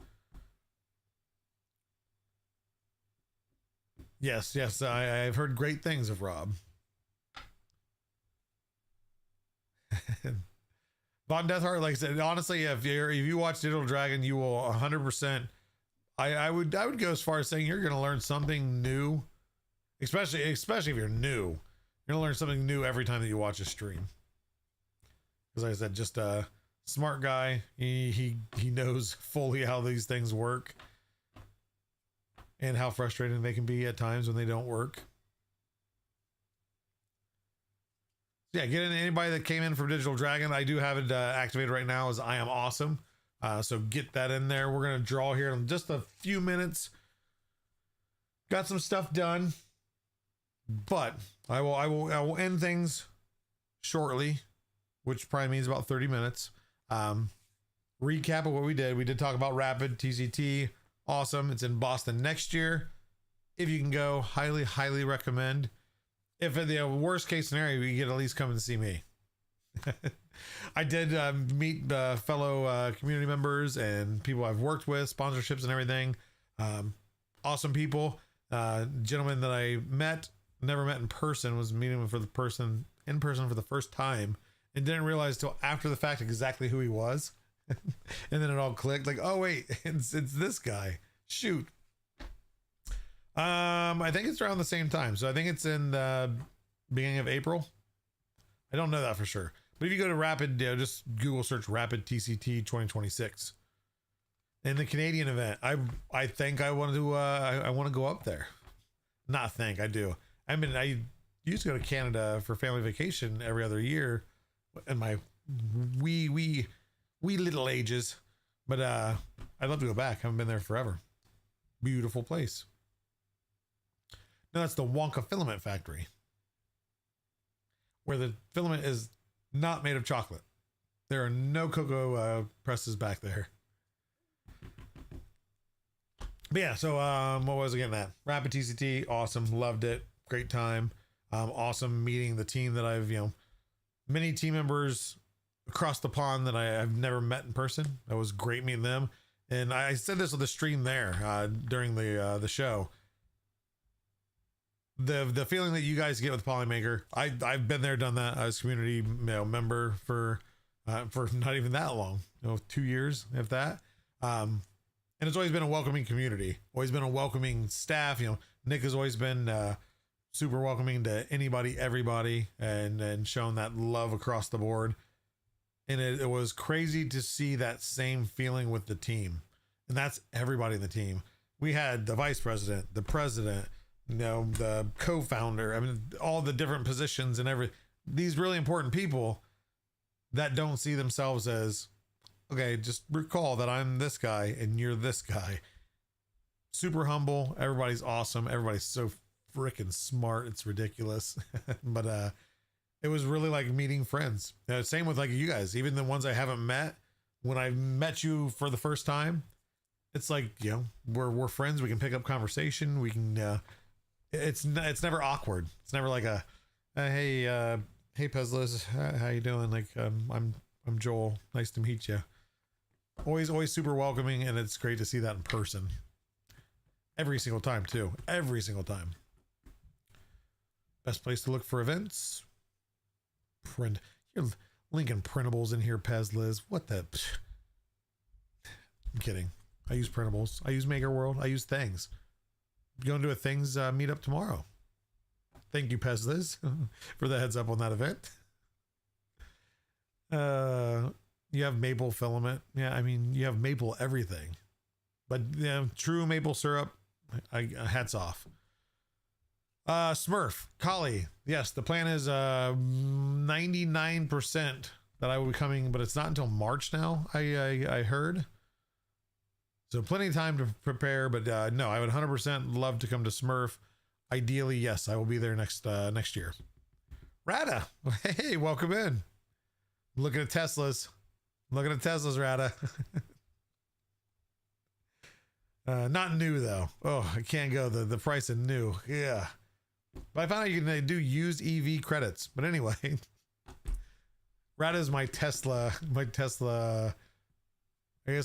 [SPEAKER 1] Yes, I've heard great things of Rob. Von Deathheart, like I said, honestly, if you watch Digital Dragon, you will 100%. I would go as far as saying you're going to learn something new, especially if you're new. You're going to learn something new every time that you watch a stream. Because like I said, just a smart guy. He knows fully how these things work and how frustrating they can be at times when they don't work. Yeah, get in anybody that came in from Digital Dragon. I do have it activated right now as I Am Awesome. So get that in there. We're going to draw here in just a few minutes. Got some stuff done, but I will end things shortly, which probably means about 30 minutes. Recap of what we did. We did talk about Rapid+TCT. Awesome. It's in Boston next year. If you can go, highly recommend. If in the worst case scenario, you get at least come and see me. I did meet fellow community members and people I've worked with, sponsorships and everything. Awesome people. Gentleman that I never met in person, was meeting him in person for the first time, and didn't realize till after the fact exactly who he was. And then it all clicked, like, oh wait, it's this guy. Shoot. I think it's around the same time. So I think it's in the beginning of April. I don't know that for sure. But if you go to Rapid, just Google search Rapid+TCT 2026. in the Canadian event. I think I want to I want to go up there. Not think, I do. I mean, I used to go to Canada for family vacation every other year in my wee little ages, but I'd love to go back. I haven't been there forever. Beautiful place. No, that's the Wonka Filament Factory, where the filament is not made of chocolate. There are no cocoa presses back there. But yeah, so what was I getting at? Rapid TCT, awesome, loved it, great time. Awesome meeting the team that I've, many team members across the pond that I've never met in person. That was great meeting them. And I said this on the stream there during the show. The feeling that you guys get with Polymaker, I've been there, done that. I was community member for not even that long, 2 years, if that. And it's always been a welcoming community, always been a welcoming staff. Nick has always been super welcoming to anybody, everybody, and shown that love across the board. And it was crazy to see that same feeling with the team. And that's everybody in the team. We had the vice president, the president, the co-founder. I mean, all the different positions and these really important people that don't see themselves as, okay, just recall that I'm this guy and you're this guy. Super humble. Everybody's awesome. Everybody's so freaking smart. It's ridiculous. But it was really like meeting friends. Same with like you guys, even the ones I haven't met. When I met you for the first time, it's like, we're friends. We can pick up conversation. We can, it's never awkward. It's never like hey Pezlis, how you doing? Like, I'm Joel. Nice to meet you. Always super welcoming, and it's great to see that in person. Every single time too. Every single time. Best place to look for events. You're linking printables in here, Pezliz. What the? I'm kidding. I use printables. I use Maker World. I use things. Going to a things meetup tomorrow. Thank you, Pezliz, for the heads up on that event. You have maple filament. Yeah, I mean, you have maple everything. But true maple syrup, hats off. Smurf, Collie. Yes, the plan is 99% that I will be coming, but it's not until March now, I heard. So plenty of time to prepare, but no, I would 100% love to come to Smurf. Ideally, yes, I will be there next year. Rada, hey, welcome in. Looking at Teslas. Rada. Not new though. Oh, I can't go the price of new. Yeah. But I found out you can do used EV credits. But anyway, Rada is my Tesla. I guess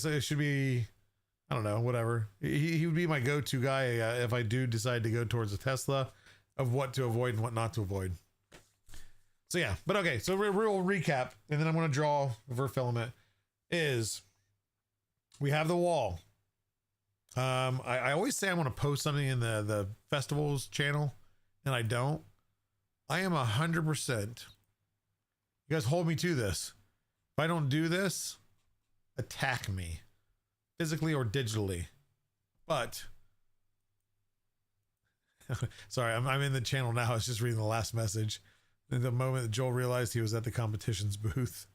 [SPEAKER 1] it should be, I don't know, whatever. He would be my go-to guy if I do decide to go towards a Tesla, of what to avoid and what not to avoid. So yeah, but okay, so real recap, and then I'm going to draw for filament, is we have the wall. I always say I want to post something in the festivals channel, and I don't. I am 100%. You guys hold me to this. If I don't do this, attack me, physically or digitally. But sorry, I'm in the channel now. I was just reading the last message. The moment that Joel realized he was at the competition's booth.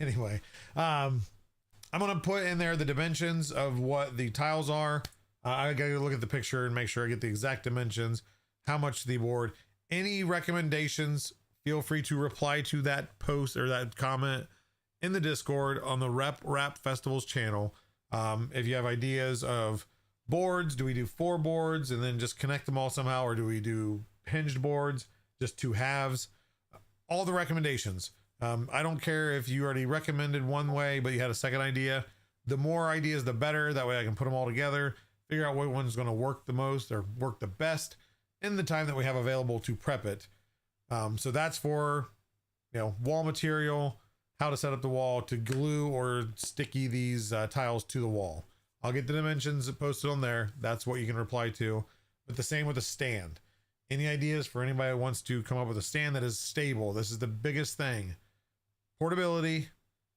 [SPEAKER 1] Anyway, I'm going to put in there the dimensions of what the tiles are. I got to look at the picture and make sure I get the exact dimensions, how much the board. Any recommendations, feel free to reply to that post or that comment in the Discord on the Rap Festivals channel. If you have ideas of boards, do we do 4 boards and then just connect them all somehow, or do we do hinged boards, just 2 halves? All the recommendations. I don't care if you already recommended one way, but you had a second idea. The more ideas, the better. That way I can put them all together, figure out what one's going to work the most or work the best in the time that we have available to prep it. So that's for, wall material, how to set up the wall, to glue or sticky these tiles to the wall. I'll get the dimensions posted on there. That's what you can reply to. But the same with the stand. Any ideas for anybody who wants to come up with a stand that is stable? This is the biggest thing. Portability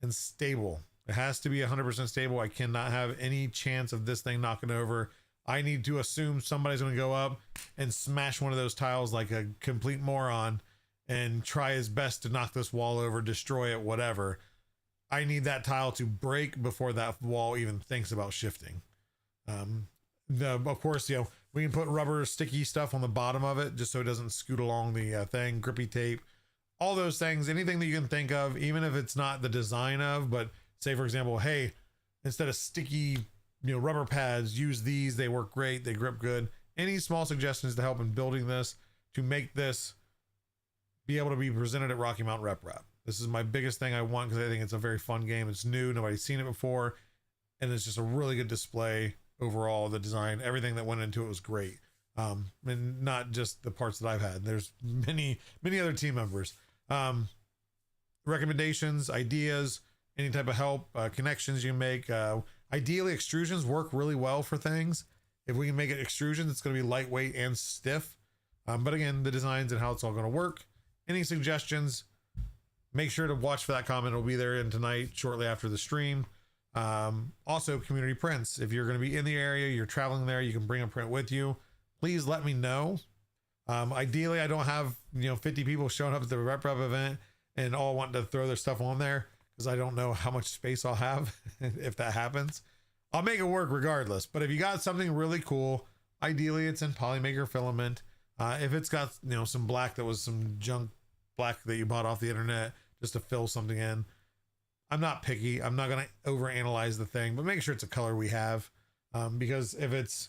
[SPEAKER 1] and stable. It has to be 100% stable. I cannot have any chance of this thing knocking over. I need to assume somebody's going to go up and smash one of those tiles like a complete moron and try his best to knock this wall over, destroy it, whatever. I need that tile to break before that wall even thinks about shifting. Of course, you know, we can put rubber sticky stuff on the bottom of it just so it doesn't scoot along the thing, grippy tape, all those things, anything that you can think of, even if it's not the design of, but say for example, hey, instead of sticky, you know, rubber pads, use these. They work great. They grip good. Any small suggestions to help in building this, to make this be able to be presented at Rocky Mountain Rep Rap. This is my biggest thing I want because I think it's a very fun game. It's new. Nobody's seen it before. And it's just a really good display overall. The design, everything that went into it was great. And not just the parts that I've had. There's many other team members. Recommendations, ideas, any type of help, connections you can make. Ideally, extrusions work really well for things. If we can make it extrusions, it's going to be lightweight and stiff. But again, the designs and how it's all going to work. Any suggestions, make sure to watch for that comment. It'll be there in tonight, shortly after the stream. Also, community prints. If you're going to be in the area, you're traveling there, you can bring a print with you. Please let me know. Ideally, I don't have 50 people showing up at the Rep Rep event and all wanting to throw their stuff on there, because I don't know how much space I'll have if that happens. I'll make it work regardless. But if you got something really cool, ideally it's in Polymaker filament. If it's got some black that was some junk black that you bought off the internet just to fill something in, I'm not picky. I'm not going to overanalyze the thing, but make sure it's a color we have. Because if it's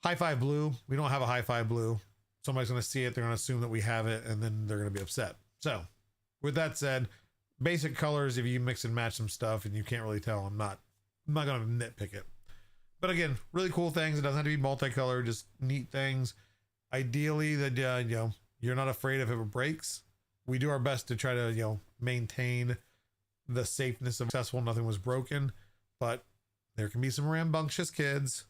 [SPEAKER 1] Hi-Fi blue, we don't have a Hi-Fi blue. Somebody's going to see it, they're going to assume that we have it, and then they're going to be upset. So with that said, basic colors, if you mix and match some stuff and you can't really tell, I'm not going to nitpick it. But again, really cool things. It doesn't have to be multicolored, just neat things. Ideally, that you're not afraid if it breaks. We do our best to try to maintain the safeness of successful. Nothing was broken, but there can be some rambunctious kids.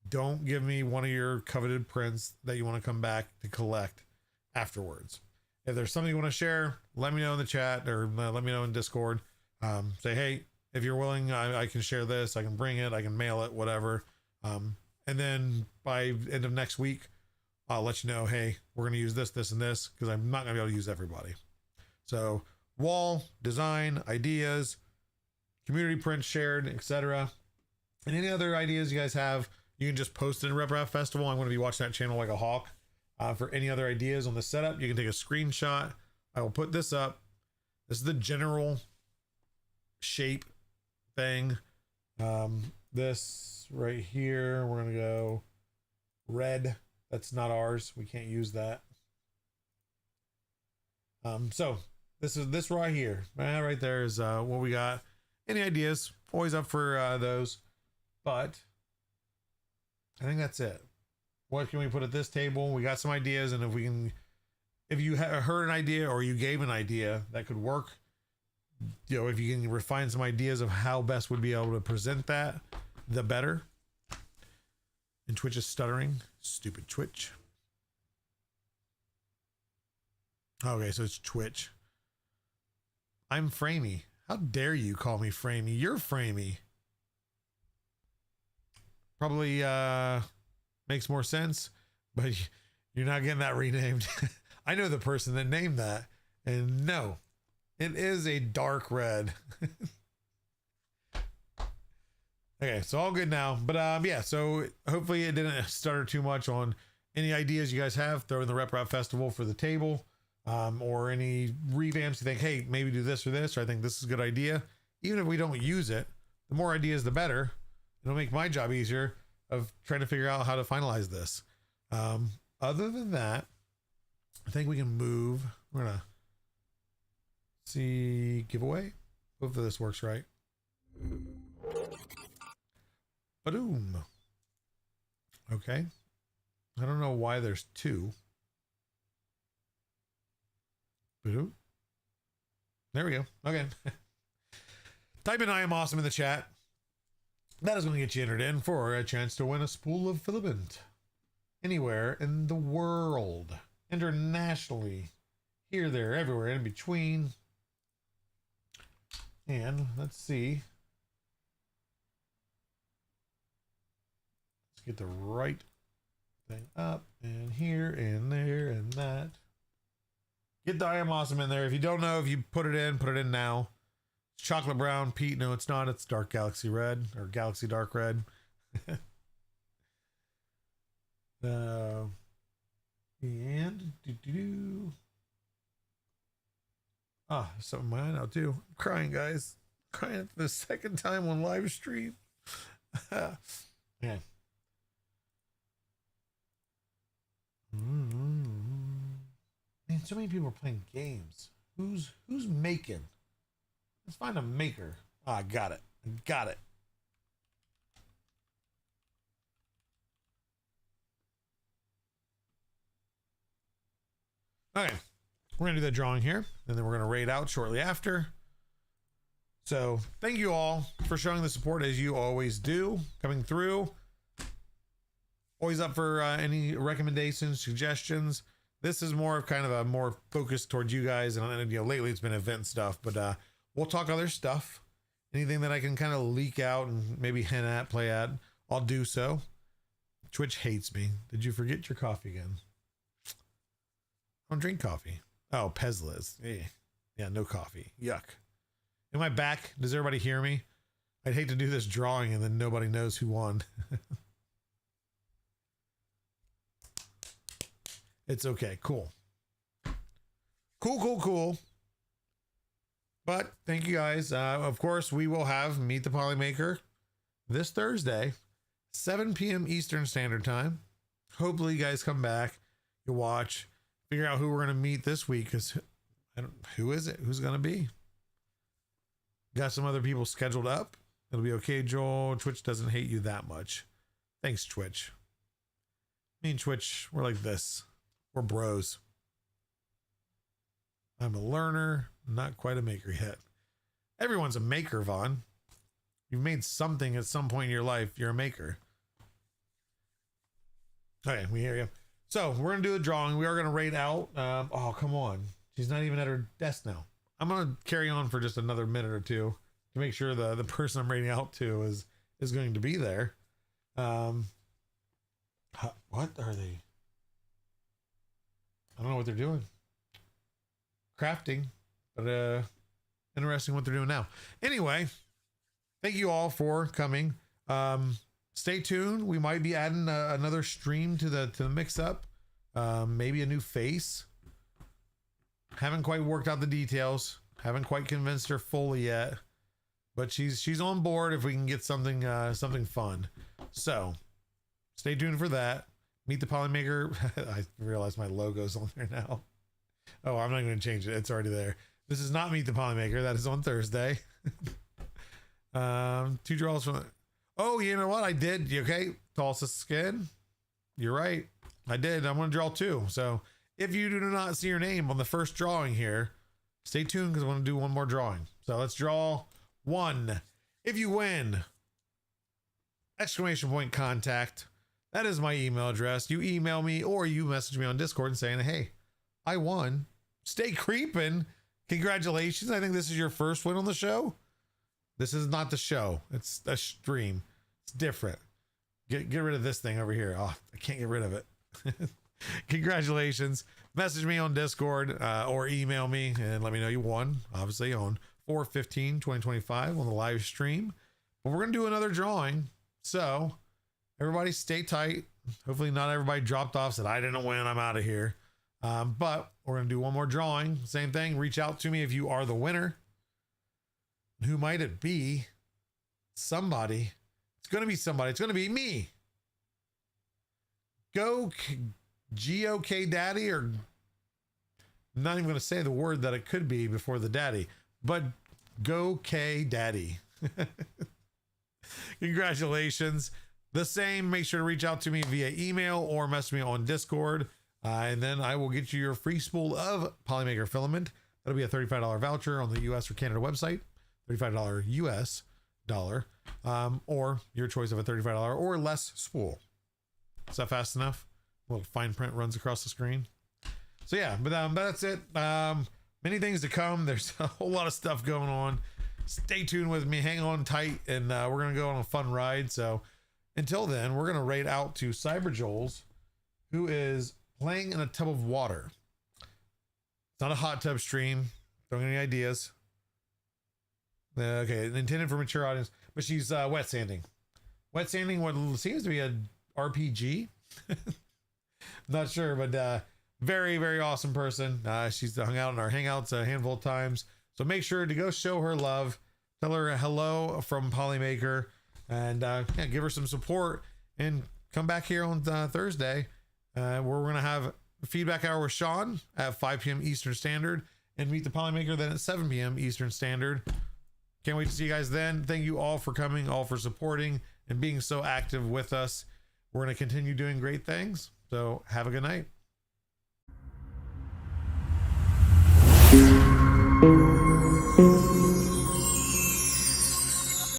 [SPEAKER 1] Don't give me one of your coveted prints that you want to come back to collect afterwards. If there's something you want to share, let me know in the chat, or let me know in Discord. Say, hey, if you're willing, I can share this. I can bring it. I can mail it, whatever. And then by end of next week, I'll let you know, hey, we're going to use this, this, and this, because I'm not going to be able to use everybody. So wall, design, ideas, community prints shared, etc. And any other ideas you guys have, you can just post it in Rep Rap Festival. I'm going to be watching that channel like a hawk. For any other ideas on the setup, you can take a screenshot. I will put this up. This is the general shape thing. This right here, we're going to go red. That's not ours. We can't use that. So this is this right here. Right there is what we got. Any ideas? Always up for those. But I think that's it. What can we put at this table? We got some ideas, and if you heard an idea or you gave an idea that could work, if you can refine some ideas of how best would be able to present that, the better. And Twitch is stuttering. Stupid Twitch. Okay, so it's Twitch. I'm Framey. How dare you call me Framey? You're Framey. Probably makes more sense, but you're not getting that renamed. I know the person that named that, and no, it is a dark red. Okay, so all good now. But yeah, so hopefully it didn't stutter too much on any ideas you guys have. Throw in the Rep Rap Festival for the table, or any revamps you think, hey, maybe do this or this, or I think this is a good idea. Even if we don't use it, the more ideas, the better. It'll make my job easier of trying to figure out how to finalize this. Other than that, I think we can move. We're gonna see giveaway. Hopefully this works right. Ba-doom. Okay. I don't know why there's two. Ba-doom. There we go. Okay. Type in I am awesome in the chat. That is going to get you entered in for a chance to win a spool of filament anywhere in the world, internationally, here, there, everywhere, in between. And let's see. Let's get the right thing up and here and there and that. Get the I Am Awesome in there. If you don't know, if you put it in now. It's chocolate brown. Pete, no, it's not. It's dark galaxy red or galaxy dark red. And something mine out too. I'm crying, guys. I'm crying for the second time on live stream. Yeah. Man, so many people are playing games. Who's making? Let's find a maker. Oh, I got it. Okay, we're gonna do that drawing here, and then we're gonna raid out shortly after. So thank you all for showing the support as you always do, coming through. Always up for any recommendations, suggestions. This is more of kind of a more focused towards you guys, and you know, lately it's been event stuff, but we'll talk other stuff. Anything that I can kind of leak out and maybe hint at, play at, I'll do so. Twitch hates me. Did you forget your coffee again? I don't drink coffee. Oh, Pezliz. Yeah, no coffee. Yuck. Am I back? Does everybody hear me? I'd hate to do this drawing and then nobody knows who won. It's okay. Cool. Cool. But thank you guys. Of course, we will have Meet the Polymaker this Thursday, 7 p.m. Eastern Standard Time. Hopefully you guys come back. You watch. Figure out who we're going to meet this week. Because who is it? Who's going to be? Got some other people scheduled up. It'll be okay, Joel. Twitch doesn't hate you that much. Thanks, Twitch. Me and Twitch, we're like this. We're bros. I'm a learner, not quite a maker yet. Everyone's a maker, Vaughn. You've made something at some point in your life. You're a maker. Okay, we hear you. So we're going to do a drawing. We are going to rate out. Oh, come on. She's not even at her desk now. I'm going to carry on for just another minute or two to make sure the person I'm rating out to is going to be there. What are they? I don't know what they're doing. Crafting, but interesting what they're doing now. Anyway, thank you all for coming. Stay tuned. We might be adding another stream to the mix up. Maybe a new face. Haven't quite worked out the details. Haven't quite convinced her fully yet, but she's on board if we can get something fun. So stay tuned for that. Meet the Polymaker. I realize my logo's on there now. Oh, I'm not going to change it. It's already there. This is not Meet the Polymaker. That is on Thursday. 2 draws from. Oh, you know what? I did. You okay? Tulsa Skin. You're right. I did. I'm going to draw 2. So if you do not see your name on the first drawing here, stay tuned because I want to do one more drawing. So let's draw 1. If you win, ! Contact. That is my email address. You email me or you message me on Discord and saying, hey, I won. Stay creeping. Congratulations. I think this is your first win on the show. This is not the show. It's a stream. It's different. Get rid of this thing over here. Oh, I can't get rid of it. Congratulations. Message me on Discord or email me and let me know you won. Obviously on 4/15/2025 on the live stream. But we're going to do another drawing. So everybody stay tight. Hopefully not everybody dropped off, said I didn't win, I'm out of here. But we're going to do one more drawing. Same thing. Reach out to me if you are the winner. Who might it be? Somebody. It's going to be somebody. It's going to be me. Go GOK Daddy, or I'm not even going to say the word that it could be before the daddy, but Go K Daddy. Congratulations. The same. Make sure to reach out to me via email or message me on Discord. And then I will get you your free spool of Polymaker filament. That'll be a $35 voucher on the US or Canada website. $35 US dollar. Or your choice of a $35 or less spool. Is that fast enough? A little fine print runs across the screen. So yeah, but that's it. Many things to come. There's a whole lot of stuff going on. stay tuned with me, hang on tight, and we're gonna go on a fun ride. So until then, we're gonna raid out to Cyber Joel's, who is playing in a tub of water. It's not a hot tub stream. Don't get any ideas. Okay, intended for mature audience, but she's wet sanding. Wet sanding what seems to be a RPG. Not sure, but very, very awesome person. She's hung out in our hangouts a handful of times. So make sure to go show her love. Tell her hello from Polymaker, and yeah, give her some support. And come back here on Thursday, where we're going to have feedback hour with Sean at 5 p.m. Eastern Standard, and meet the Polymaker then at 7 p.m. Eastern Standard. Can't wait to see you guys then. Thank you all for coming, all for supporting and being so active with us. We're going to continue doing great things. So have a good night.